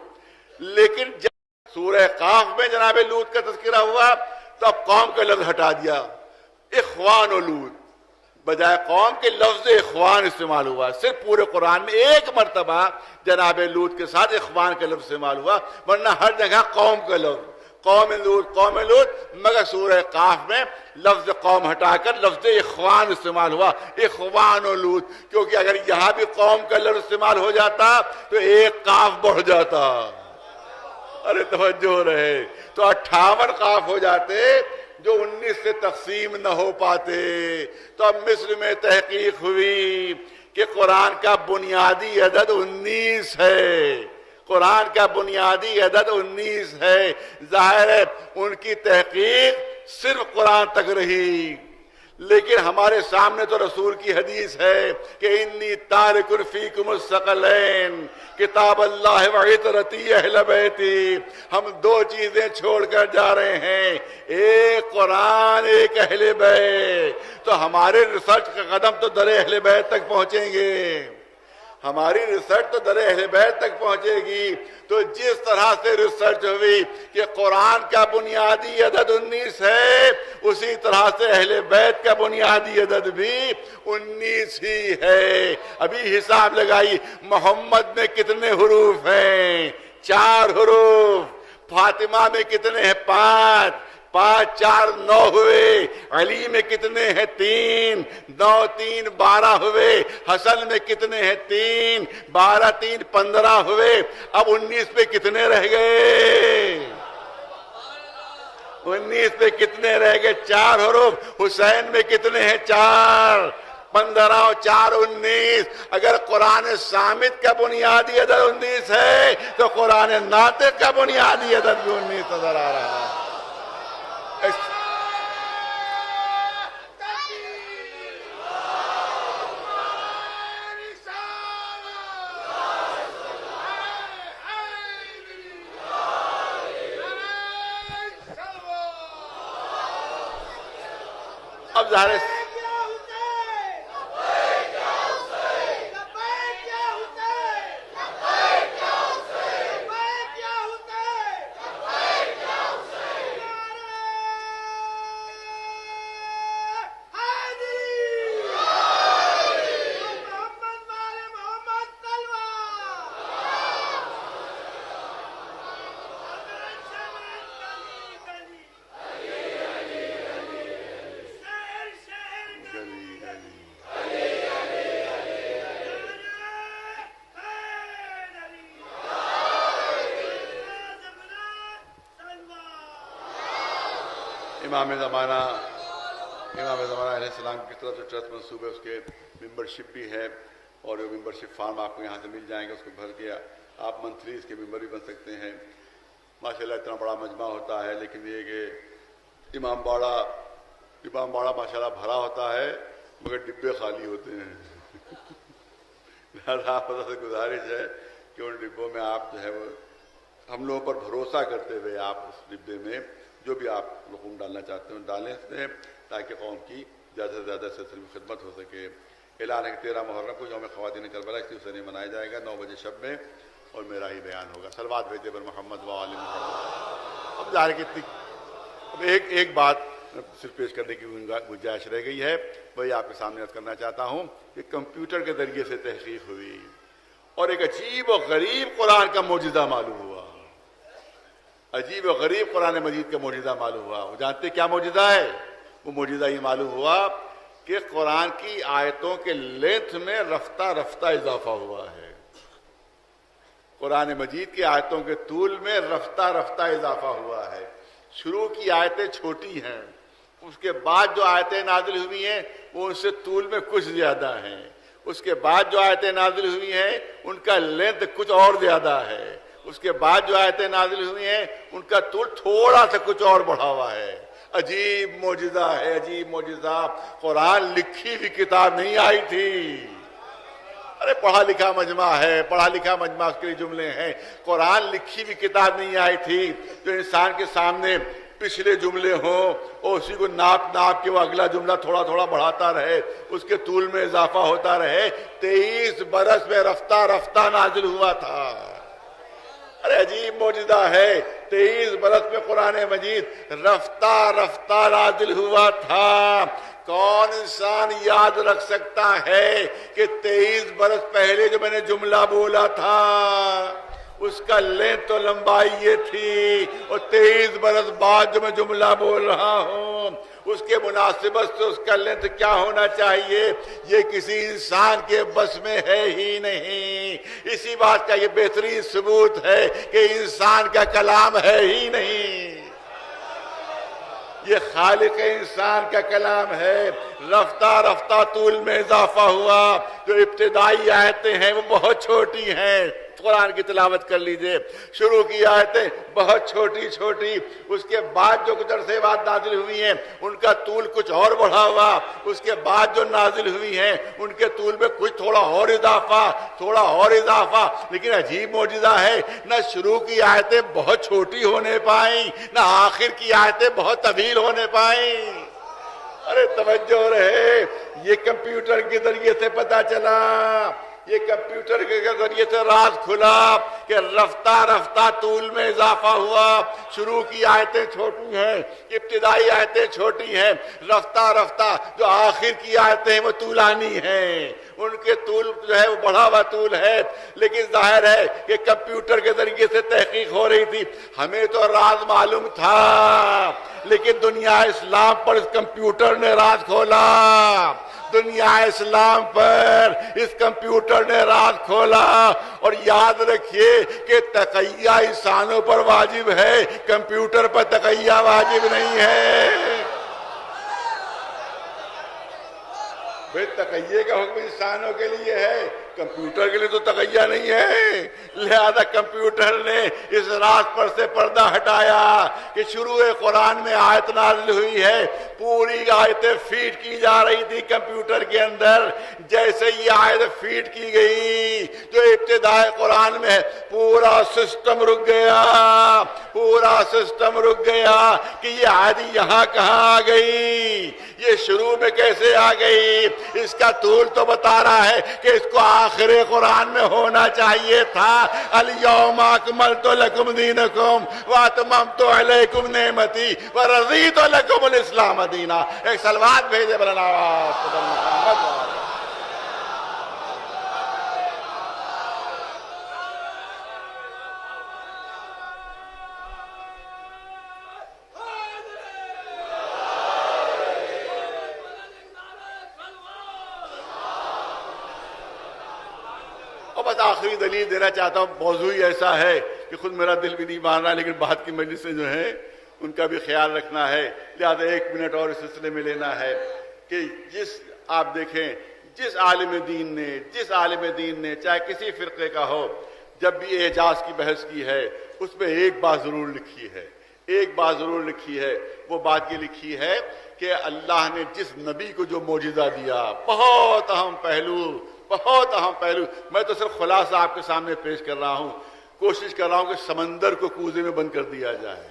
لیکن جب سورہ قاف میں جناب لوط کا تذکرہ ہوا تو اب قوم کا لفظ ہٹا دیا، اخوان و لوط، بجائے قوم کے لفظ اخوان استعمال ہوا۔ صرف پورے قرآن میں ایک مرتبہ جناب لوط کے ساتھ اخوان کا لفظ استعمال ہوا، ورنہ ہر جگہ قوم کا لفظ، قوم لوط، قوم لوط، مگر سورہ قاف میں لفظ قوم ہٹا کر لفظ اخوان استعمال ہوا، اخوان و لوط، کیونکہ اگر یہاں بھی قوم کا لفظ استعمال ہو جاتا تو ایک قاف بڑھ جاتا، ارے توجہ رہے، تو 58 قاف ہو جاتے جو 19 سے تقسیم نہ ہو پاتے۔ تو اب مصر میں تحقیق ہوئی کہ قرآن کا بنیادی عدد 19 ہے، قرآن کا بنیادی عدد 19 ہے۔ ظاہر ہے ان کی تحقیق صرف قرآن تک رہی، لیکن ہمارے سامنے تو رسول کی حدیث ہے کہ انی تارک فیکم الثقلین کتاب اللہ و عطرتی اہل بیتی، ہم دو چیزیں چھوڑ کر جا رہے ہیں، ایک قرآن، ایک اہل بیت۔ تو ہمارے ریسرچ کا قدم تو در اہل بیت تک پہنچیں گے، ہماری ریسرچ تو در اہل بیت تک پہنچے گی۔ تو جس طرح سے ریسرچ ہوئی کہ قرآن کا بنیادی عدد 19 ہے، اسی طرح سے اہل بیت کا بنیادی عدد بھی 19 ہی ہے۔ ابھی حساب لگائی محمد میں کتنے حروف ہیں؟ 4 حروف۔ فاطمہ میں کتنے ہیں؟ 5، 5 4 9 ہوئے۔ علی میں کتنے ہیں؟ 3، 9 3 12 ہوئے۔ حسن میں کتنے ہیں؟ 3، 12 3 15 ہوئے۔ اب 19 پہ کتنے رہ گئے؟ 19 پہ کتنے رہ گئے؟ 4 حروف۔ حسین میں کتنے ہیں؟ 4، 15 اور 4 19۔ اگر قرآن صامت کا بنیادی عدد 19 ہے تو قرآن ناطق کا بنیادی عدد بھی 19 نظر آ رہا ہے۔ اب ظاہر ہے امام زمانہ علیہ السلام کی طرف سے ٹرسٹ منصوب ہے، اس کے ممبرشپ بھی ہے، اور وہ ممبرشپ فارم آپ کو یہاں سے مل جائیں گے، اس کو بھر کے آپ منتھلی اس کے ممبر بھی بن سکتے ہیں۔ ماشاءاللہ اتنا بڑا مجمع ہوتا ہے، لیکن یہ کہ امام باڑہ ماشاءاللہ بھرا ہوتا ہے مگر ڈبے خالی ہوتے ہیں۔ لہٰذا آپ سے گزارش ہے کہ ان ڈبوں میں آپ جو ہے وہ ہم لوگوں پر بھروسہ کرتے ہوئے آپ اس ڈبے میں جو بھی آپ رقم ڈالنا چاہتے ہیں ڈالیں سے، تاکہ قوم کی زیادہ سے زیادہ سلسلے میں خدمت ہو سکے۔ اعلان ہے کہ 13 محرم کو یوم خواتین کربلا اس سے منایا جائے گا 9 بجے شب میں، اور میرا ہی بیان ہوگا۔ صلوات بھیجے پر محمد و آل محمد۔ اب ظاہر کتنی اب ایک بات صرف پیش کرنے کی گنجائش رہ گئی ہے، وہی آپ کے سامنے عرض کرنا چاہتا ہوں کہ کمپیوٹر کے ذریعے سے تحقیق ہوئی اور ایک عجیب و غریب قرآن کا معجزہ معلوم ہوا، عجیب و غریب قرآن مجید کا معجزہ معلوم ہوا۔ وہ جانتے کیا معجزہ ہے؟ وہ معجزہ یہ معلوم ہوا کہ قرآن کی آیتوں کے لینتھ میں رفتہ رفتہ اضافہ ہوا ہے. قرآن مجید کی آیتوں کے طول میں رفتہ رفتہ اضافہ ہوا ہے. شروع کی آیتیں چھوٹی ہیں، اس کے بعد جو آیتیں نازل ہوئی ہیں وہ ان سے طول میں کچھ زیادہ ہیں. اس کے بعد جو آیتیں نازل ہوئی ہیں ان کا لینتھ کچھ اور زیادہ ہے. اس کے بعد جو آیتیں نازل ہوئی ہیں ان کا طول تھوڑا سا کچھ اور بڑھا ہوا ہے. عجیب معجزہ ہے، عجیب معجزہ. قرآن لکھی ہوئی کتاب نہیں آئی تھی. ارے پڑھا لکھا مجمع ہے، پڑھا لکھا مجمع اس کے لیے جملے ہیں. قرآن لکھی ہوئی کتاب نہیں آئی تھی جو انسان کے سامنے پچھلے جملے ہوں اور اسی کو ناپ ناپ کے وہ اگلا جملہ تھوڑا تھوڑا بڑھاتا رہے، اس کے طول میں اضافہ ہوتا رہے. 23 برس میں رفتہ رفتہ نازل ہوا تھا. ارے عجیب معجزہ ہے. 23 برس میں قرآن مجید رفتہ رفتہ نازل ہوا تھا. کون انسان یاد رکھ سکتا ہے کہ 23 برس پہلے جو میں نے جملہ بولا تھا اس کا لینتھ تو لمبائی یہ تھی، اور 23 برس بعد جو میں جملہ بول رہا ہوں اس کے مناسبت سے اس کا لینتھ کیا ہونا چاہیے یہ کسی انسان کے بس میں ہے ہی نہیں. اسی بات کا یہ بہترین ثبوت ہے کہ انسان کا کلام ہے ہی نہیں، یہ خالق انسان کا کلام ہے. رفتہ رفتہ طول میں اضافہ ہوا. جو ابتدائی آیتیں ہیں وہ بہت چھوٹی ہیں. قرآن کی تلاوت کر لیجئے. شروع کی آیتیں بہت چھوٹی چھوٹی، اس کے بعد جو کچھ عرصے بعد نازل ہوئی ہیں ان کا طول کچھ اور بڑھا ہوا. اس کے بعد جو نازل ہوئی ہیں ان کے طول میں کچھ تھوڑا اور اضافہ. لیکن عجیب معجزہ ہے، نہ شروع کی آیتیں بہت چھوٹی ہونے پائیں نہ آخر کی آیتیں بہت طویل ہونے پائیں. ارے توجہ رہے، یہ کمپیوٹر کے ذریعے سے پتا چلا، یہ کمپیوٹر کے ذریعے سے راز کھلا کہ رفتہ رفتہ طول میں اضافہ ہوا. شروع کی آیتیں چھوٹی ہیں، ابتدائی آیتیں چھوٹی ہیں، رفتہ رفتہ جو آخر کی آیتیں ہیں وہ طولانی ہیں. ان کے طول جو ہے وہ بڑھا ہوا طول ہے. لیکن ظاہر ہے کہ کمپیوٹر کے ذریعے سے تحقیق ہو رہی تھی. ہمیں تو راز معلوم تھا لیکن دنیا اسلام پر اس کمپیوٹر نے راز کھولا. دنیا اسلام پر اس کمپیوٹر نے راز کھولا. اور یاد رکھیے کہ تقیہ انسانوں پر واجب ہے، کمپیوٹر پر تقیہ واجب نہیں ہے. تقیہ کا حکم انسانوں کے لیے ہے، کمپیوٹر کے لیے تو تقیہ نہیں ہے. لہذا کمپیوٹر نے اس راز پر سے پردہ ہٹایا کہ شروع قرآن میں آیت نازل ہوئی ہے، پوری آیتیں فیڈ کی جا رہی تھی کمپیوٹر کے اندر. جیسے یہ آیت فیڈ کی گئی جو ابتدائے قرآن میں پورا سسٹم رک گیا کہ یہ آیت یہاں کہاں آ گئی، یہ شروع میں کیسے آ گئی. اس کا طول تو بتا رہا ہے کہ اس کو آخر قرآن میں ہونا چاہیے تھا. الیوم اکملت لکم دینکم واتممت علیکم نعمتی ورضیت لکم الاسلام دینا. ایک صلوات بھیجے بلند آواز محمد. بس آخری دلیل دینا چاہتا ہوں. موضوع ہی ایسا ہے کہ خود میرا دل بھی نہیں مان رہا، لیکن بعد کی مجلسیں جو ہیں ان کا بھی خیال رکھنا ہے. لہٰذا 1 منٹ اور اس سلسلے میں لینا ہے کہ آپ دیکھیں جس عالم دین نے چاہے کسی فرقے کا ہو، جب بھی اعجاز کی بحث کی ہے اس میں ایک بات ضرور لکھی ہے. وہ بات یہ لکھی ہے کہ اللہ نے جس نبی کو جو معجزہ دیا، بہت اہم پہلو. میں تو صرف خلاصہ آپ کے سامنے پیش کر رہا ہوں. کوشش کر رہا ہوں کہ سمندر کو کوزے میں بند کر دیا جائے.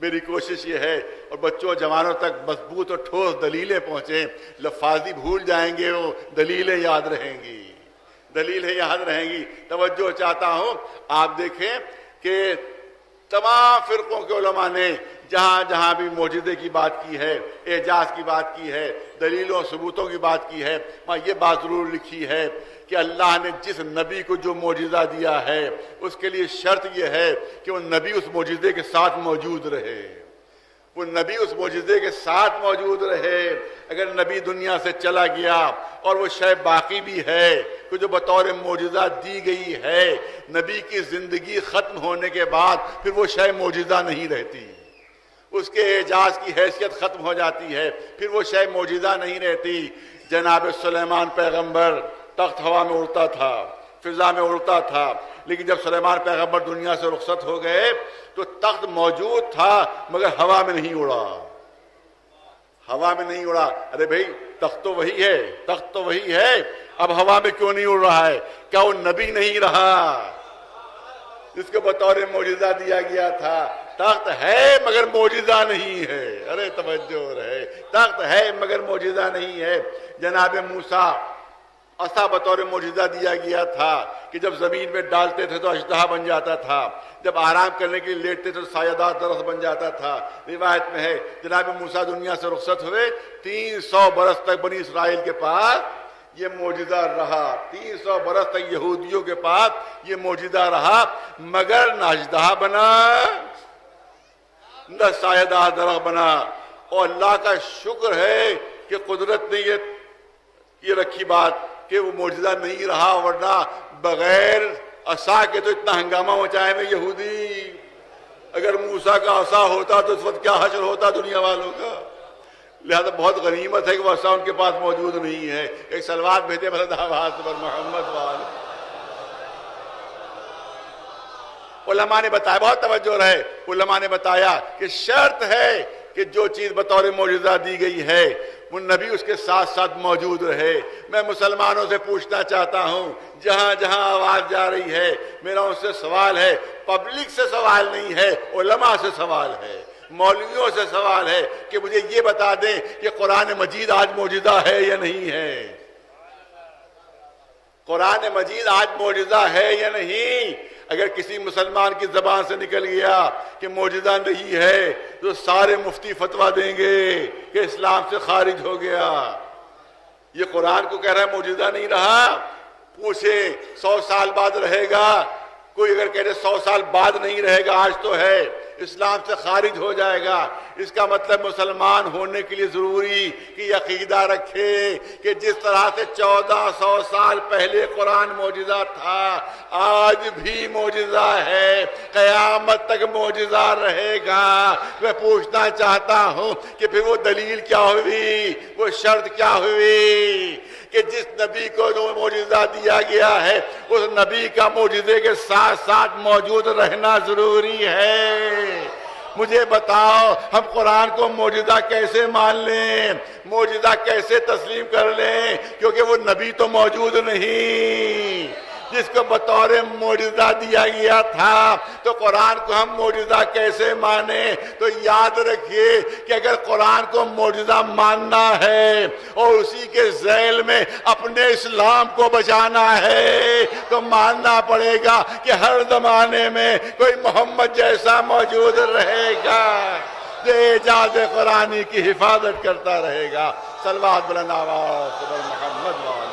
میری کوشش یہ ہے، اور بچوں اور جوانوں تک مضبوط اور ٹھوس دلیلیں پہنچیں. لفاظی بھول جائیں گے، وہ دلیلیں یاد رہیں گی. توجہ چاہتا ہوں آپ دیکھیں کہ تمام فرقوں کے علماء نے جہاں جہاں بھی معجزے کی بات کی ہے، اعجاز کی بات کی ہے، دلیلوں ثبوتوں کی بات کی ہے، وہاں یہ بات ضرور لکھی ہے کہ اللہ نے جس نبی کو جو معجزہ دیا ہے اس کے لیے شرط یہ ہے کہ وہ نبی اس معجزے کے ساتھ موجود رہے. وہ نبی اس معجزے کے ساتھ موجود رہے. اگر نبی دنیا سے چلا گیا اور وہ شے باقی بھی ہے کہ جو بطور معجزہ دی گئی ہے، نبی کی زندگی ختم ہونے کے بعد پھر وہ شے معجزہ نہیں رہتی، اس کے اعجاز کی حیثیت ختم ہو جاتی ہے، پھر وہ شے معجزہ نہیں رہتی. جناب سلیمان پیغمبر تخت ہوا میں اڑتا تھا، فضا میں اڑتا تھا، لیکن جب سلیمان پیغمبر دنیا سے رخصت ہو گئے تو تخت موجود تھا مگر ہوا میں نہیں اڑا. ہوا میں نہیں اڑا. ارے بھائی تخت تو وہی ہے، تخت تو وہی ہے، اب ہوا میں کیوں نہیں اڑ رہا ہے؟ کیا وہ نبی نہیں رہا جس کو بطور معجزہ دیا گیا تھا؟ تخت ہے مگر معجزہ نہیں ہے. ارے توجہ رہے، تخت ہے مگر معجزہ نہیں ہے. جناب موسیٰ عصا بطور معجزہ دیا گیا تھا کہ جب زمین میں ڈالتے تھے تو اژدہا بن جاتا تھا، جب آرام کرنے کے لیے لیٹتے تھے تو سایہ دار درخت بن جاتا تھا. روایت میں ہے جناب موسیٰ دنیا سے رخصت ہوئے 300 برس تک بنی اسرائیل کے پاس یہ معجزہ رہا. 300 برس تک یہودیوں کے پاس یہ معجزہ رہا، مگر نہ اژدہا بنا نہ سایہ دار درخت بنا. اور اللہ کا شکر ہے کہ قدرت نے یہ رکھی بات کہ وہ معجزہ نہیں رہا، ورنہ بغیر عصا کے تو اتنا ہنگامہ مچائے میں یہودی. اگر موسیٰ کا عصا ہوتا تو اس وقت کیا حشر ہوتا دنیا والوں کا. لہذا بہت غنیمت ہے کہ وہ عصا ان کے پاس موجود نہیں ہے. ایک سلوات بھیجے پر محمد والے. علماء نے بتایا، بہت توجہ رہے، علماء نے بتایا کہ شرط ہے کہ جو چیز بطور معجزہ دی گئی ہے وہ نبی اس کے ساتھ ساتھ موجود رہے. میں مسلمانوں سے پوچھنا چاہتا ہوں، جہاں جہاں آواز جا رہی ہے، میرا ان سے سوال ہے، پبلک سے سوال نہیں ہے، علماء سے سوال ہے، مولویوں سے سوال ہے کہ مجھے یہ بتا دیں کہ قرآن مجید آج معجزہ ہے یا نہیں ہے. قرآن مجید آج معجزہ ہے یا نہیں؟ اگر کسی مسلمان کی زبان سے نکل گیا کہ معجزہ نہیں ہے تو سارے مفتی فتویٰ دیں گے کہ اسلام سے خارج ہو گیا. یہ قرآن کو کہہ رہا ہے معجزہ نہیں رہا. پوچھے 100 سال بعد رہے گا، کوئی اگر کہہ رہے 100 سال بعد نہیں رہے گا، آج تو ہے، اسلام سے خارج ہو جائے گا. اس کا مطلب مسلمان ہونے کے لیے ضروری کہ عقیدہ رکھے کہ جس طرح سے 1400 سال پہلے قرآن معجزہ تھا، آج بھی معجزہ ہے، قیامت تک معجزہ رہے گا. میں پوچھنا چاہتا ہوں کہ پھر وہ دلیل کیا ہوئی، وہ شرط کیا ہوئی کہ جس نبی کو جو معجزہ دیا گیا ہے اس نبی کا معجزے کے ساتھ ساتھ موجود رہنا ضروری ہے. مجھے بتاؤ ہم قرآن کو معجزہ کیسے مان لیں، معجزہ کیسے تسلیم کر لیں، کیونکہ وہ نبی تو موجود نہیں جس کو بطور معجزہ دیا گیا تھا. تو قرآن کو ہم معجزہ کیسے مانیں؟ تو یاد رکھیے کہ اگر قرآن کو معجزہ ماننا ہے اور اسی کے ذیل میں اپنے اسلام کو بچانا ہے تو ماننا پڑے گا کہ ہر زمانے میں کوئی محمد جیسا موجود رہے گا جو اعجاز قرآنی کی حفاظت کرتا رہے گا. صلوات بلند آواز پر محمد والے.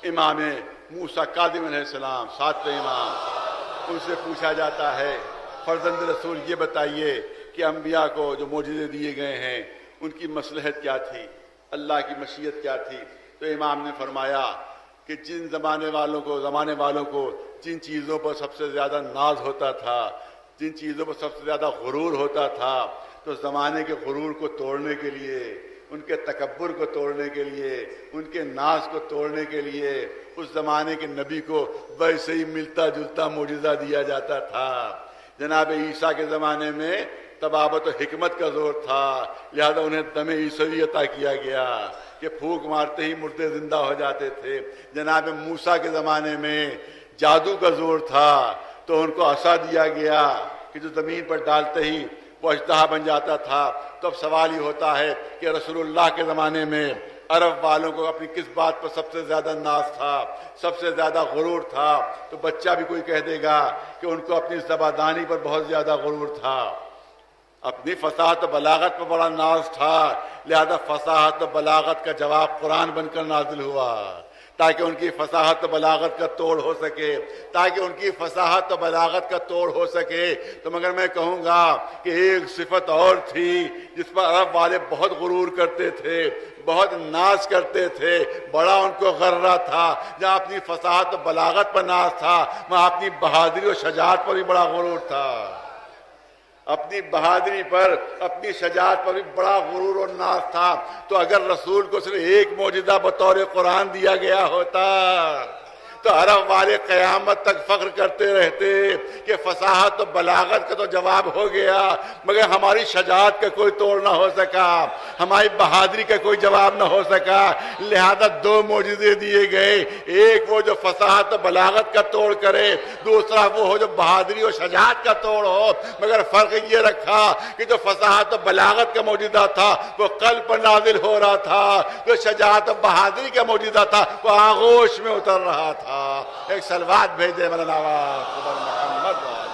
امام موسیٰ کاظم علیہ السلام 7ویں امام، ان سے پوچھا جاتا ہے فرزند رسول یہ بتائیے کہ انبیاء کو جو معجزے دیے گئے ہیں ان کی مصلحت کیا تھی، اللہ کی مشیت کیا تھی؟ تو امام نے فرمایا کہ جن زمانے والوں کو جن چیزوں پر سب سے زیادہ ناز ہوتا تھا، جن چیزوں پر سب سے زیادہ غرور ہوتا تھا، تو زمانے کے غرور کو توڑنے کے لیے، ان کے تکبر کو توڑنے کے لیے، ان کے ناز کو توڑنے کے لیے اس زمانے کے نبی کو ویسے ہی ملتا جلتا معجزہ دیا جاتا تھا. جناب عیسیٰ کے زمانے میں طبابت و حکمت کا زور تھا، لہذا انہیں دم عیسوی عطا کیا گیا کہ پھونک مارتے ہی مردے زندہ ہو جاتے تھے. جناب موسیٰ کے زمانے میں جادو کا زور تھا تو ان کو عصا دیا گیا کہ جو زمین پر ڈالتے ہی وہ اژدہا بن جاتا تھا. تو اب سوال یہ ہوتا ہے کہ رسول اللہ کے زمانے میں عرب والوں کو اپنی کس بات پر سب سے زیادہ ناز تھا، سب سے زیادہ غرور تھا؟ تو بچہ بھی کوئی کہہ دے گا کہ ان کو اپنی زبادانی پر بہت زیادہ غرور تھا، اپنی فصاحت و بلاغت پر بڑا ناز تھا، لہذا فصاحت و بلاغت کا جواب قرآن بن کر نازل ہوا تاکہ ان کی فصاحت و بلاغت کا توڑ ہو سکے، تاکہ ان کی فصاحت و بلاغت کا توڑ ہو سکے۔ تو مگر میں کہوں گا کہ ایک صفت اور تھی جس پر عرب والے بہت غرور کرتے تھے، بہت ناز کرتے تھے، بڑا ان کو غرہ تھا۔ جہاں اپنی فصاحت و بلاغت پر ناز تھا، وہاں اپنی بہادری و شجاعت پر بھی بڑا غرور تھا، اپنی بہادری پر، اپنی شجاعت پر بھی بڑا غرور اور ناز تھا۔ تو اگر رسول کو صرف ایک معجزہ بطور قرآن دیا گیا ہوتا تو عرب والے قیامت تک فخر کرتے رہتے کہ فصاحت و بلاغت کا تو جواب ہو گیا، مگر ہماری شجاعت کا کوئی توڑ نہ ہو سکا، ہماری بہادری کا کوئی جواب نہ ہو سکا۔ لہذا دو معجزے دیے گئے، ایک وہ جو فصاحت و بلاغت کا توڑ کرے، دوسرا وہ ہو جو بہادری و شجاعت کا توڑ ہو۔ مگر فرق یہ رکھا کہ جو فصاحت و بلاغت کا معجزہ تھا وہ قلب پر نازل ہو رہا تھا، جو شجاعت و بہادری کا معجزہ تھا وہ آغوش میں اتر رہا تھا۔ ایک صلوات بھیجے مولانا محمد والے۔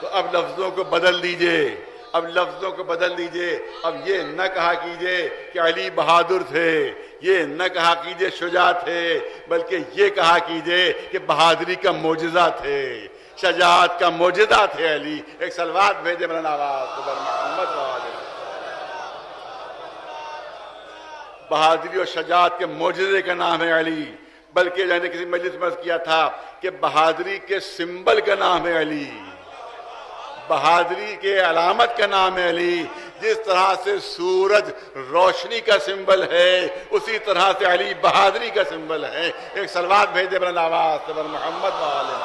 تو اب لفظوں کو بدل دیجئے، اب لفظوں کو بدل دیجئے۔ اب یہ نہ کہا کیجئے کہ علی بہادر تھے، یہ نہ کہا کیجئے شجاع تھے، بلکہ یہ کہا کیجئے کہ بہادری کا معجزہ تھے، شجاعت کا معجزہ تھے علی۔ ایک صلوات بھیجے مولانا محمد والے۔ بہادری اور شجاعت کے معجزے کا نام ہے علی، بلکہ میں نے کسی مجلس میں عرض کیا تھا کہ بہادری کے سمبل کا نام ہے علی، بہادری کے علامت کا نام ہے علی۔ جس طرح سے سورج روشنی کا سمبل ہے، اسی طرح سے علی بہادری کا سمبل ہے۔ ایک صلوات بھیجے مولانا محمد والے۔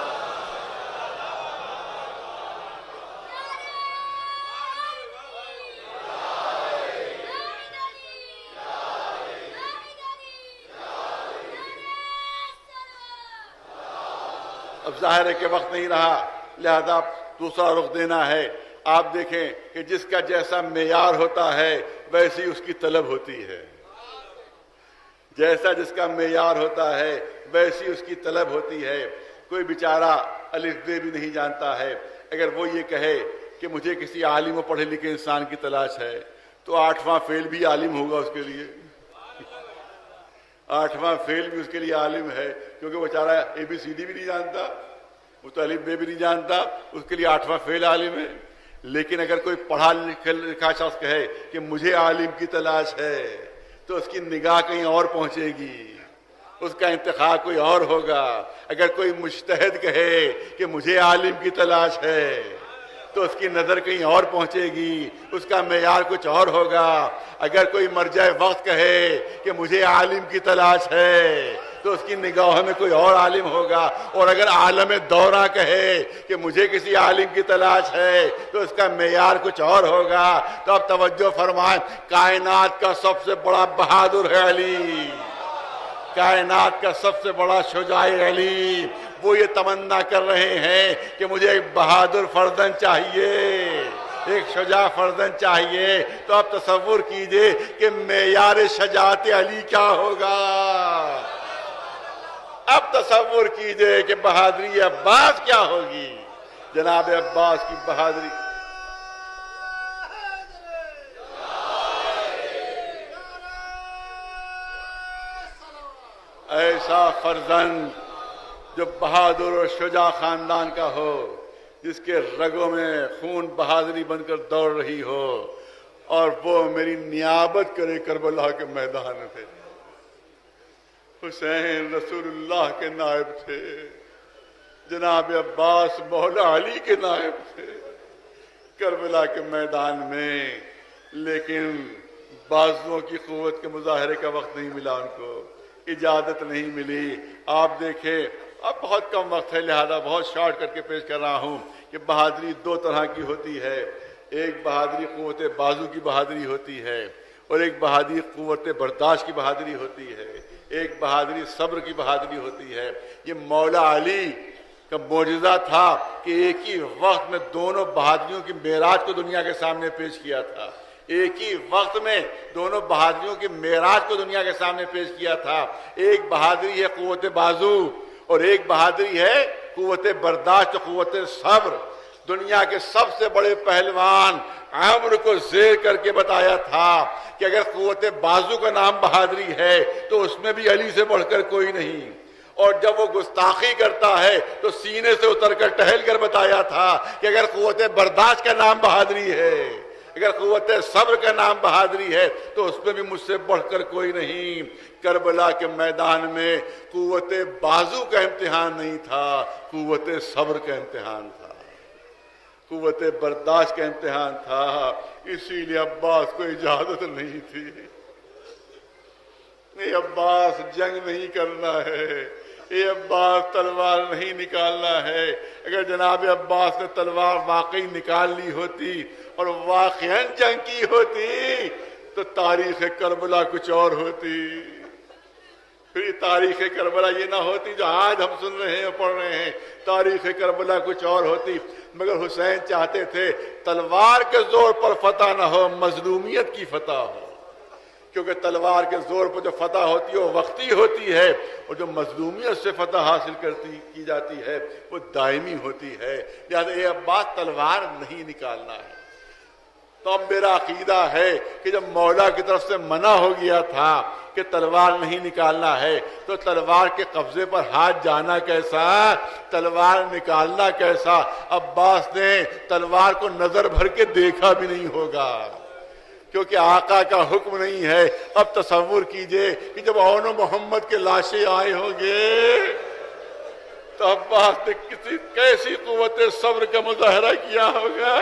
اب ظاہر ہے کہ وقت نہیں رہا، لہذا دوسرا رخ دینا ہے۔ آپ دیکھیں کہ جس کا جیسا معیار ہوتا ہے ویسی اس کی طلب ہوتی ہے، جیسا جس کا معیار ہوتا ہے ویسی اس کی طلب ہوتی ہے۔ کوئی بیچارہ الف بے بھی نہیں جانتا ہے، اگر وہ یہ کہے کہ مجھے کسی عالم و پڑھے لکھے انسان کی تلاش ہے تو 8واں فیل بھی عالم ہوگا اس کے لیے، 8واں فیل بھی اس کے لیے عالم ہے، کیونکہ وہ بیچارہ اے بی سی ڈی بھی نہیں جانتا، وہ تو الف بے بھی نہیں جانتا، اس کے لیے 8واں فیل عالم ہے۔ لیکن اگر کوئی پڑھا لکھا شخص کہے کہ مجھے عالم کی تلاش ہے تو اس کی نگاہ کہیں اور پہنچے گی، اس کا انتخاب کوئی اور ہوگا۔ اگر کوئی مجتہد کہے کہ مجھے عالم کی تلاش ہے تو اس کی نظر کہیں اور پہنچے گی، اس کا معیار کچھ اور ہوگا۔ اگر کوئی مرجع وقت کہے کہ مجھے عالم کی تلاش ہے تو اس کی نگاہوں میں کوئی اور عالم ہوگا، اور اگر عالم دورہ کہے کہ مجھے کسی عالم کی تلاش ہے تو اس کا معیار کچھ اور ہوگا۔ تو اب توجہ فرمائیں، کائنات کا سب سے بڑا بہادر ہے علی، کائنات کا سب سے بڑا شجاع علی۔ وہ یہ تمنا کر رہے ہیں کہ مجھے ایک بہادر فرزند چاہیے، ایک شجاع فرزند چاہیے۔ تو اب تصور کیجئے کہ معیار شجاعت علی کیا ہوگا، اب تصور کیجئے کہ بہادری عباس کیا ہوگی، جناب عباس کی بہادری۔ ایسا فرزند جو بہادر اور شجاع خاندان کا ہو، جس کے رگوں میں خون بہادری بن کر دوڑ رہی ہو، اور وہ میری نیابت کرے کربلا کے میدان پہ۔ حسین رسول اللہ کے نائب تھے، جناب عباس مولا علی کے نائب تھے کربلا کے میدان میں، لیکن بازوؤں کی قوت کے مظاہرے کا وقت نہیں ملا، ان کو اجازت نہیں ملی۔ آپ دیکھیں اب بہت کم وقت ہے، لہذا بہت شارٹ کر کے پیش کر رہا ہوں کہ بہادری دو طرح کی ہوتی ہے۔ ایک بہادری قوت بازو کی بہادری ہوتی ہے، اور ایک بہادری قوت برداشت کی بہادری ہوتی ہے، ایک بہادری صبر کی بہادری ہوتی ہے۔ یہ مولا علی کا معجزہ تھا کہ ایک ہی وقت میں دونوں بہادریوں کی معراج کو دنیا کے سامنے پیش کیا تھا، ایک ہی وقت میں دونوں بہادریوں کی معراج کو دنیا کے سامنے پیش کیا تھا۔ ایک بہادری ہے قوت بازو اور ایک بہادری ہے قوت برداشت، قوت صبر۔ دنیا کے سب سے بڑے پہلوان عمرو کو زیر کر کے بتایا تھا کہ اگر قوت بازو کا نام بہادری ہے تو اس میں بھی علی سے بڑھ کر کوئی نہیں، اور جب وہ گستاخی کرتا ہے تو سینے سے اتر کر ٹہل کر بتایا تھا کہ اگر قوت برداشت کا نام بہادری ہے، اگر قوت صبر کا نام بہادری ہے تو اس میں بھی مجھ سے بڑھ کر کوئی نہیں۔ کربلا کے میدان میں قوت بازو کا امتحان نہیں تھا، قوت صبر کا امتحان تھا، قوت برداشت کا امتحان تھا۔ اسی لیے عباس کو اجازت نہیں تھی، اے عباس جنگ نہیں کرنا ہے، اے عباس تلوار نہیں نکالنا ہے۔ اگر جناب عباس نے تلوار واقعی نکال لی ہوتی اور واقعاً جنگ کی ہوتی تو تاریخ کربلا کچھ اور ہوتی، پھر یہ تاریخ کربلا یہ نہ ہوتی جو آج ہم سن رہے ہیں پڑھ رہے ہیں، تاریخ کربلا کچھ اور ہوتی۔ مگر حسین چاہتے تھے تلوار کے زور پر فتح نہ ہو، مظلومیت کی فتح ہو، کیونکہ تلوار کے زور پر جو فتح ہوتی ہے وہ وقتی ہوتی ہے، اور جو مظلومیت سے فتح حاصل کی جاتی ہے وہ دائمی ہوتی ہے۔ لہذا اے عباس تلوار نہیں نکالنا ہے۔ تو اب میرا عقیدہ ہے کہ جب مولا کی طرف سے منع ہو گیا تھا کہ تلوار نہیں نکالنا ہے تو تلوار کے قبضے پر ہاتھ جانا کیسا، تلوار نکالنا کیسا؟ عباس نے تلوار کو نظر بھر کے دیکھا بھی نہیں ہوگا، کیونکہ آقا کا حکم نہیں ہے۔ اب تصور کیجئے کہ جب اون و محمد کے لاشیں آئے ہوں گے تو عباس نے کیسی قوت صبر کا مظاہرہ کیا ہوگا،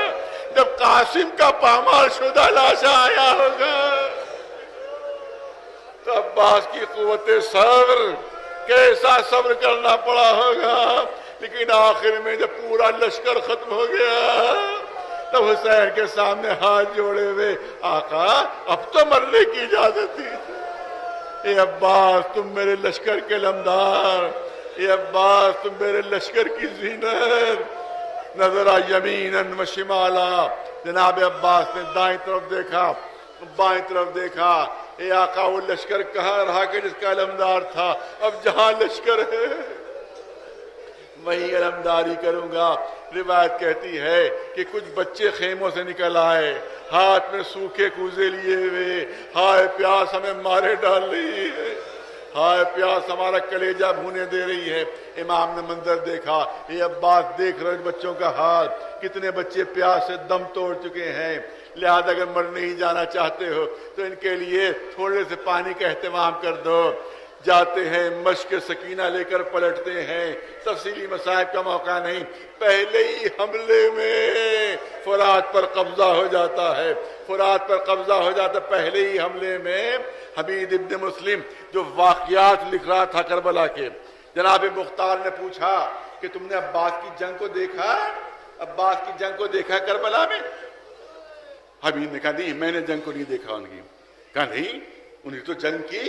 جب قاسم کا پامال شدہ لاشا آیا ہوگا تو عباس کی قوت صبر کیسا صبر کرنا پڑا ہوگا۔ لیکن آخر میں جب پورا لشکر ختم ہو گیا تب حسین کے سامنے ہاتھ جوڑے ہوئے، آقا اب تو مرنے کی اجازت دی، اے عباس تم میرے لشکر کے لمدار، اے عباس تم میرے لشکر کی زینت۔ نظر یمیناً و شمالا، جناب عباس نے دائیں طرف دیکھا، بائیں طرف دیکھا، اے آقا وہ لشکر کہاں رہا کہ جس کا علمدار تھا؟ اب جہاں لشکر ہے وہیں علمداری کروں گا۔ روایت کہتی ہے کہ کچھ بچے خیموں سے نکل آئے، ہاتھ میں سوکھے کوزے لیے ہوئے، ہائے پیاس ہمیں مارے ڈال رہی ہے، ہائے پیاس ہمارا کلیجہ بھونے دے رہی ہے۔ امام نے منظر دیکھا، یہ عباس دیکھ رہے بچوں کا حال، کتنے بچے پیاس سے دم توڑ چکے ہیں۔ لہذا اگر مرنے ہی جانا چاہتے ہو تو ان کے لیے تھوڑے سے پانی کا اہتمام کر دو۔ جاتے ہیں، مشق سکینہ لے کر پلٹتے ہیں، تفصیلی مصائب کا موقع نہیں، پہلے ہی حملے میں فرات پر قبضہ ہو جاتا ہے، فرات پر قبضہ ہو جاتا ہے پہلے ہی حملے میں۔ حمید ابن مسلم جو واقعات لکھ رہا تھا کربلا کے، جناب مختار نے پوچھا کہ تم نے عباس کی جنگ کو دیکھا، عباس کی جنگ کو دیکھا کربلا میں؟ حمید نے کہا نہیں میں نے جنگ کو نہیں دیکھا ان کی۔ کہا نہیں انہیں تو جنگ کی؟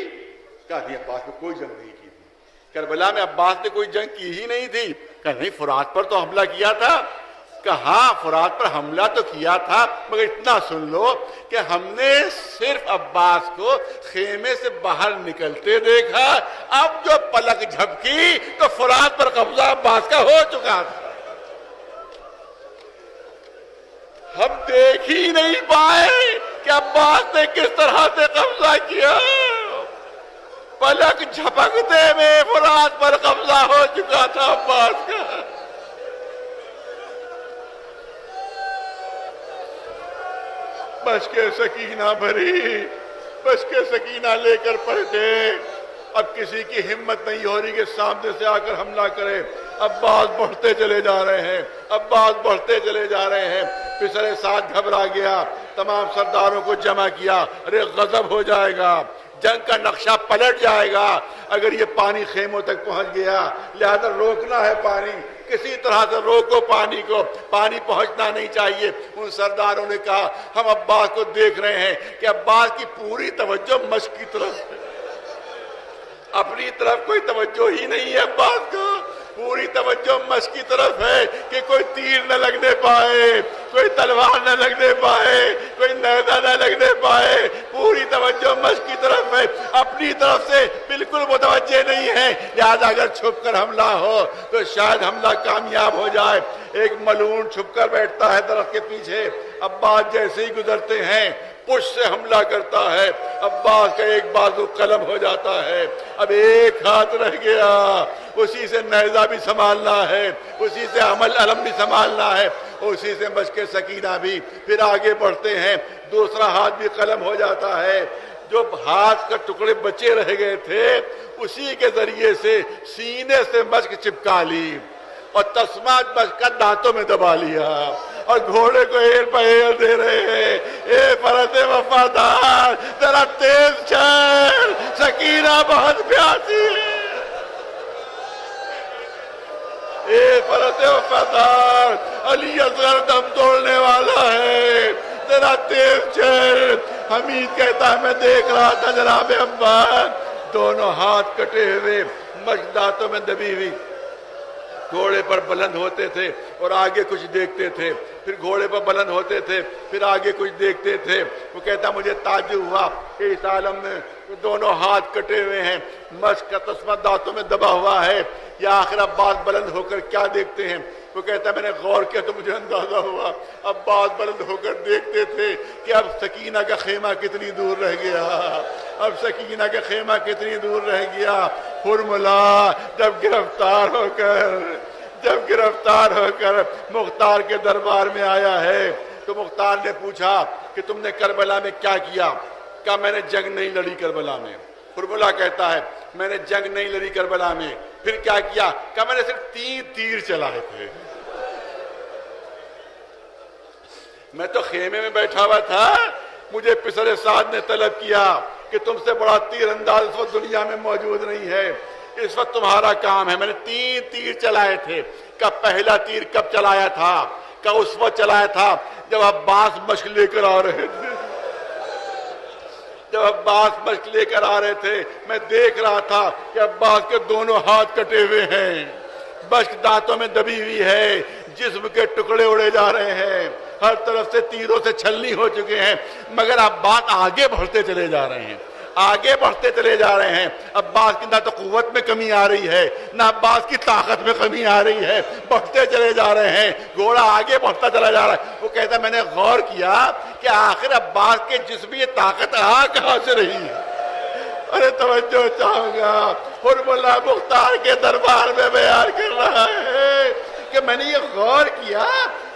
کہا نہیں عباس نے کوئی جنگ نہیں کی تھی، کربلا میں عباس نے کوئی جنگ کی ہی نہیں تھی۔ کہا نہیں فرات پر تو حملہ کیا تھا۔ کہا فرات پر حملہ تو کیا تھا مگر اتنا سن لو کہ ہم نے صرف عباس کو خیمے سے باہر نکلتے دیکھا، اب جو پلک جھپکی تو فرات پر قبضہ عباس کا ہو چکا تھا، ہم دیکھ ہی نہیں پائے کہ عباس نے کس طرح سے قبضہ کیا، پلک جھپکتے میں فرات پر قبضہ ہو چکا تھا عباس کا۔ بشک سکینہ بھری، بشک سکینہ لے کر پلٹے۔ اب کسی کی ہمت نہیں ہو رہی کہ سامنے سے آ کر حملہ کرے۔ عباس بڑھتے چلے جا رہے ہیں، عباس بڑھتے چلے جا رہے ہیں۔ پسرے ساتھ گھبرا گیا، تمام سرداروں کو جمع کیا، ارے غضب ہو جائے گا، جنگ کا نقشہ پلٹ جائے گا اگر یہ پانی خیموں تک پہنچ گیا، لہذا روکنا ہے پانی۔ کسی طرح سے روکو پانی کو، پانی پہنچنا نہیں چاہیے۔ ان سرداروں نے کہا ہم عباس کو دیکھ رہے ہیں کہ عباس کی پوری توجہ مشق کی طرف ہے، اپنی طرف کوئی توجہ ہی نہیں ہے عباس کو، پوری توجہ مشق کی طرف ہے کہ کوئی تیر نہ لگنے پائے، کوئی تلوار نہ لگنے پائے، کوئی نیزہ نہ لگنے پائے، پوری توجہ مشق کی طرف ہے، اپنی طرف سے بالکل متوجہ نہیں ہے، لہذا اگر چھپ کر حملہ ہو تو شاید حملہ کامیاب ہو جائے۔ ایک ملعون چھپ کر بیٹھتا ہے درخت کے پیچھے، عباس جیسے ہی گزرتے ہیں پشت سے حملہ کرتا ہے، عباس کا ایک بازو قلم ہو جاتا ہے، اب ایک ہاتھ رہ گیا، اسی سے نیزہ بھی سنبھالنا ہے، اسی سے علم بھی سنبھالنا ہے، اسی سے مشق سکینہ بھی۔ پھر آگے بڑھتے ہیں، دوسرا ہاتھ بھی قلم ہو جاتا ہے، جو ہاتھ کا ٹکڑے بچے رہ گئے تھے اسی کے ذریعے سے سینے سے مشق چپکا لی اور تسمہ مشق کا دانتوں میں دبا لیا، اور گھوڑے کو ایر پہیر دے رہے ہیں، اے فرس وفادار ذرا تیز چل، سکینہ بہت پیاسی ہے، اے فرس وفادار علی اصغر دم توڑنے والا ہے، ذرا تیز چل۔ حمید کہتا ہے میں دیکھ رہا تھا جناب عباس، دونوں ہاتھ کٹے ہوئے، مشق دانتوں میں دبی ہوئی، گھوڑے پر بلند ہوتے تھے اور آگے کچھ دیکھتے تھے، پھر گھوڑے پر بلند ہوتے تھے، پھر آگے کچھ دیکھتے تھے۔ وہ کہتا مجھے تعجب ہوا کہ اس عالم میں دونوں ہاتھ کٹے ہوئے ہیں، مشق کا تسمہ دانتوں میں دبا ہوا ہے، یا آخر عباس بلند ہو کر کیا دیکھتے ہیں؟ وہ کہتا ہے میں نے غور کیا تو مجھے اندازہ ہوا، عباس بلند ہو کر دیکھتے تھے کہ اب سکینہ کا خیمہ کتنی دور رہ گیا، اب سکینہ کا خیمہ کتنی دور رہ گیا۔ ہرملا جب گرفتار ہو کر مختار کے دربار میں آیا ہے تو مختار نے پوچھا کہ تم نے کربلا میں کیا کیا؟ کہا میں نے جنگ نہیں لڑی کربلا میں۔ ہرملا کہتا ہے میں نے جنگ نہیں لڑی کربلا میں، پھر کیا کیا؟ کہا میں نے صرف 3 تیر چلائے تھے، میں تو خیمے میں بیٹھا ہوا تھا، مجھے پسر سعد نے طلب کیا کہ تم سے بڑا تیر انداز اس وقت دنیا میں موجود نہیں ہے، اس وقت تمہارا کام ہے۔ میں نے 3 تیر چلائے تھے۔ کہ پہلا تیر کب چلایا تھا؟ کہ اس وقت چلایا تھا جب عباس مشق لے کر آ رہے تھے، جب عباس مشق لے کر آ رہے تھے میں دیکھ رہا تھا کہ عباس کے دونوں ہاتھ کٹے ہوئے ہیں، مشق دانتوں میں دبی ہوئی ہے، جسم کے ٹکڑے اڑے جا رہے ہیں، ہر طرف سے تیروں سے چھلنی ہو چکے ہیں، مگر عباس آگے بڑھتے چلے جا رہے ہیں، آگے بڑھتے چلے جا رہے ہیں۔ عباس کی نہ تو قوت میں کمی آ رہی ہے، نہ عباس کی طاقت میں کمی آ رہی ہے، بڑھتے چلے جا رہے ہیں، گھوڑا آگے بڑھتا چلا جا رہا ہے۔ وہ کہتا ہے میں نے غور کیا کہ آخر عباس کے جسم یہ طاقت کہاں سے رہی ہے؟ ارے توجہ چاہوں گا، ہرملا مختار کے دربار میں بیان کر رہا ہے کہ میں نے یہ غور کیا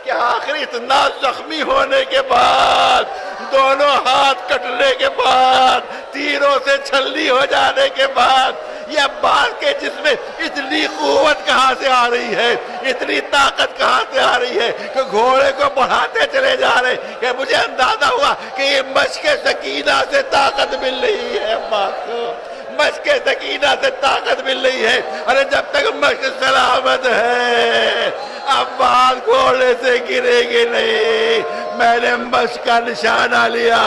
کہ آخر اتنا زخمی ہونے کے بعد، دونوں ہاتھ کٹنے کے بعد، تیروں سے چھلنی ہو جانے کے بعد، یہ عباس کے جسم میں اتنی قوت کہاں سے آ رہی ہے، اتنی طاقت کہاں سے آ رہی ہے کہ گھوڑے کو بڑھاتے چلے جا رہے ہیں کہ مجھے اندازہ ہوا کہ یہ مشق سکینہ سے طاقت مل رہی ہے عباس کو، مشق سکینہ سے طاقت مل رہی ہے۔ ارے جب تک مشق سلامت ہے عباس گھوڑے سے گرے گی نہیں۔ میں نے مشق کا نشانہ لیا،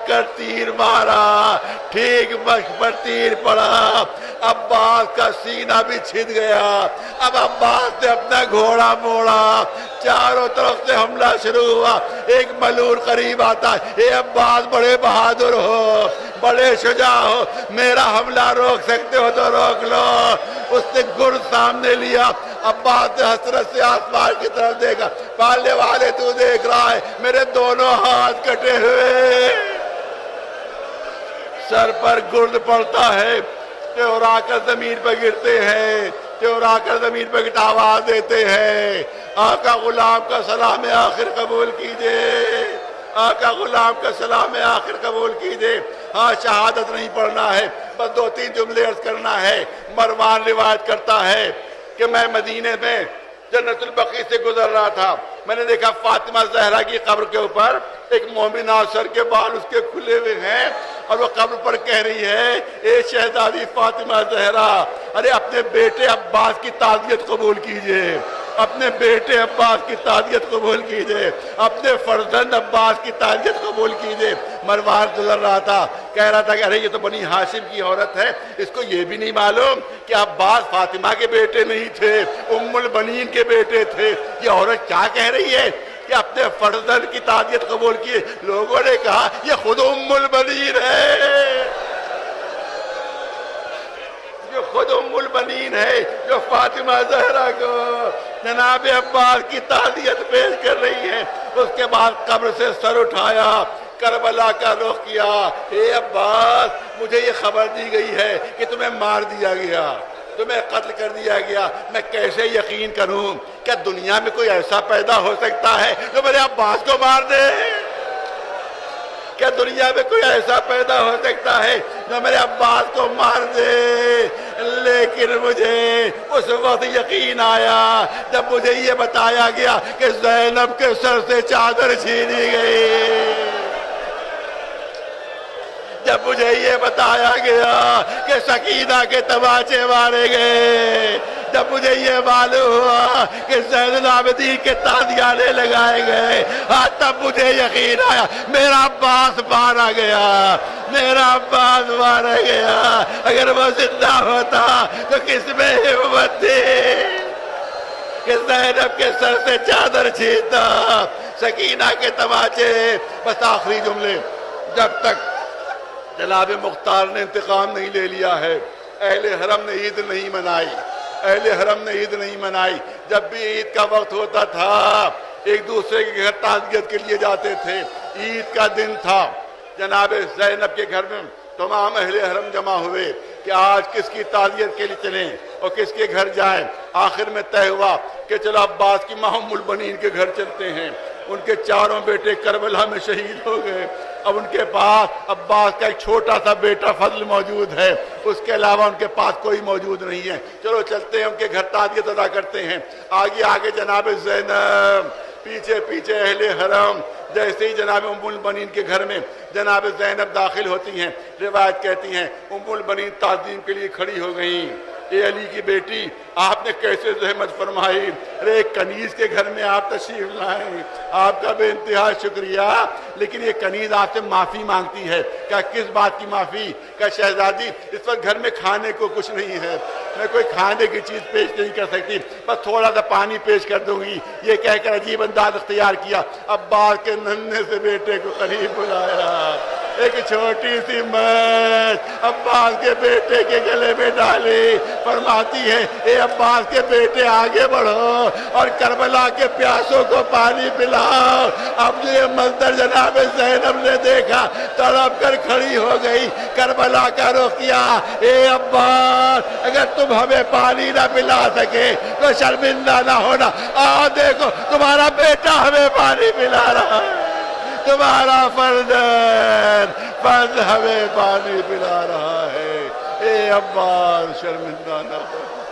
کر تیر مارا، ٹھیک مشق پر تیر پڑا، عباس کا سینہ بھی چھد گیا۔ اب عباس نے اپنا گھوڑا موڑا، چاروں طرف سے حملہ شروع ہوا۔ ایک ملعون قریب آتا ہے، اے عباس بڑے بہادر ہو، بڑے شجاع ہو، میرا حملہ روک سکتے ہو تو روک لو۔ اس نے گرد سامنے لیا، عباس نے حسرت سے آسمان کی طرف دیکھا، پالنے والے تو دیکھ رہا ہے میرے دونوں ہاتھ کٹے ہوئے، سر پر گرد پڑتا ہے، چورا کر زمین پر گرتے ہیں، چورا کر زمین پر گرتا آواز دیتے ہیں، آقا غلام کا سلام آخر قبول کیجئے، آقا غلام کا سلام آخر قبول کیجئے۔ ہاں شہادت نہیں پڑھنا ہے، بس 2-3 جملے عرض کرنا ہے۔ مروان روایت کرتا ہے کہ میں مدینے میں جنت البقیع سے گزر رہا تھا، میں نے دیکھا فاطمہ زہرا کی قبر کے اوپر ایک مومن سر کے بال اس کے کھلے ہوئے ہیں اور وہ قبر پر کہہ رہی ہے اے شہزادی فاطمہ زہرا، ارے اپنے بیٹے عباس کی تعزیت قبول کیجئے، اپنے بیٹے عباس کی تعزیت قبول کیجئے، اپنے فرزند عباس کی تعزیت قبول کیجئے۔ مروان گزر رہا تھا، کہہ رہا تھا کہ ارے یہ تو بنی ہاشم کی عورت ہے، اس کو یہ بھی نہیں معلوم کہ عباس فاطمہ کے بیٹے نہیں تھے، ام البنین کے بیٹے تھے۔ یہ عورت کیا کہہ رہی ہے کہ اپنے فرزند کی تعزیت قبول کیے؟ لوگوں نے کہا یہ خود ام البنین ہے، جو خود ام البنین ہے، جو فاطمہ زہرا کو جناب عباس کی تعزیت پیش کر رہی ہے۔ اس کے بعد قبر سے سر اٹھایا، کربلا کا رخ کیا، اے عباس مجھے یہ خبر دی گئی ہے کہ تمہیں مار دیا گیا، تمہیں قتل کر دیا گیا، میں کیسے یقین کروں؟ کیا دنیا میں کوئی ایسا پیدا ہو سکتا ہے جو میرے عباس کو مار دے؟ کیا دنیا میں کوئی ایسا پیدا ہو سکتا ہے جو میرے عباس کو مار دے؟ لیکن مجھے اس وقت یقین آیا جب مجھے یہ بتایا گیا کہ زینب کے سر سے چادر چھینی گئی، جب مجھے یہ بتایا گیا کہ سکینہ کے تماچے مارے گئے، جب مجھے یہ معلوم ہوا کہ زین العابدین کے تازیانے لگائے گئے، تب مجھے یقین آیا میرا عباس مارا گیا، میرا عباس مارا گیا۔ اگر وہ زندہ ہوتا تو کس میں ہمت تھی کہ زینب کے سر سے چادر چھینتا؟ سکینہ کے تماچے۔ بس آخری جملے، جب تک جناب مختار نے انتقام نہیں لے لیا ہے، اہل حرم نے عید نہیں منائی، اہل حرم نے عید نہیں منائی۔ جب بھی عید کا وقت ہوتا تھا ایک دوسرے کے گھر تعزیت کے لیے جاتے تھے۔ عید کا دن تھا، جناب زینب کے گھر میں تمام اہل حرم جمع ہوئے کہ آج کس کی تعزیت کے لیے چلیں اور کس کے گھر جائیں۔ آخر میں طے ہوا کہ چلو عباس کی ماں ام البنین کے گھر چلتے ہیں۔ ان کے چاروں بیٹے کربلا میں شہید ہو گئے۔ اب ان کے پاس عباس کا ایک چھوٹا سا بیٹا فضل موجود ہے، اس کے علاوہ ان کے پاس کوئی موجود نہیں ہے۔ چلو چلتے ہیں، ان کے گھر تعزیت ادا کرتے ہیں۔ آگے آگے جناب زینب، پیچھے پیچھے اہل حرم۔ جیسے ہی جناب ام البنین کے گھر میں جناب زینب داخل ہوتی ہیں، روایت کہتی ہیں ام البنین تعظیم کے لیے کھڑی ہو گئیں۔ اے علی کی بیٹی، آپ نے کیسے زحمت فرمائی، ارے کنیز کے گھر میں آپ تشریف لائیں، آپ کا بے انتہا شکریہ، لیکن یہ کنیز آپ سے معافی مانگتی ہے۔ کیا کس بات کی معافی؟ کہ شہزادی اس وقت گھر میں کھانے کو کچھ نہیں ہے، میں کوئی کھانے کی چیز پیش نہیں کر سکتی، بس تھوڑا سا پانی پیش کر دوں گی۔ یہ کہہ کر عجیب انداز اختیار کیا، عباس کے ننھے سے بیٹے کو قریب بلایا، ایک چھوٹی سی مچھ عباس کے بیٹے کے گلے میں ڈالی، فرماتی ہے اے عباس کے بیٹے آگے بڑھو اور کربلا کے پیاسوں کو پانی پلاؤ۔ اب جو یہ منظر جناب زینب نے دیکھا، تڑپ کر کھڑی ہو گئی، کربلا کا رخ کیا، اے عباس اگر تم ہمیں پانی نہ پلا سکے تو شرمندہ نہ ہونا، آؤ دیکھو تمہارا بیٹا ہمیں پانی پلا رہا ہے، تمہارا فرد ہمیں پانی پلا رہا ہے۔ اے عباس شرمندہ نہ ہو۔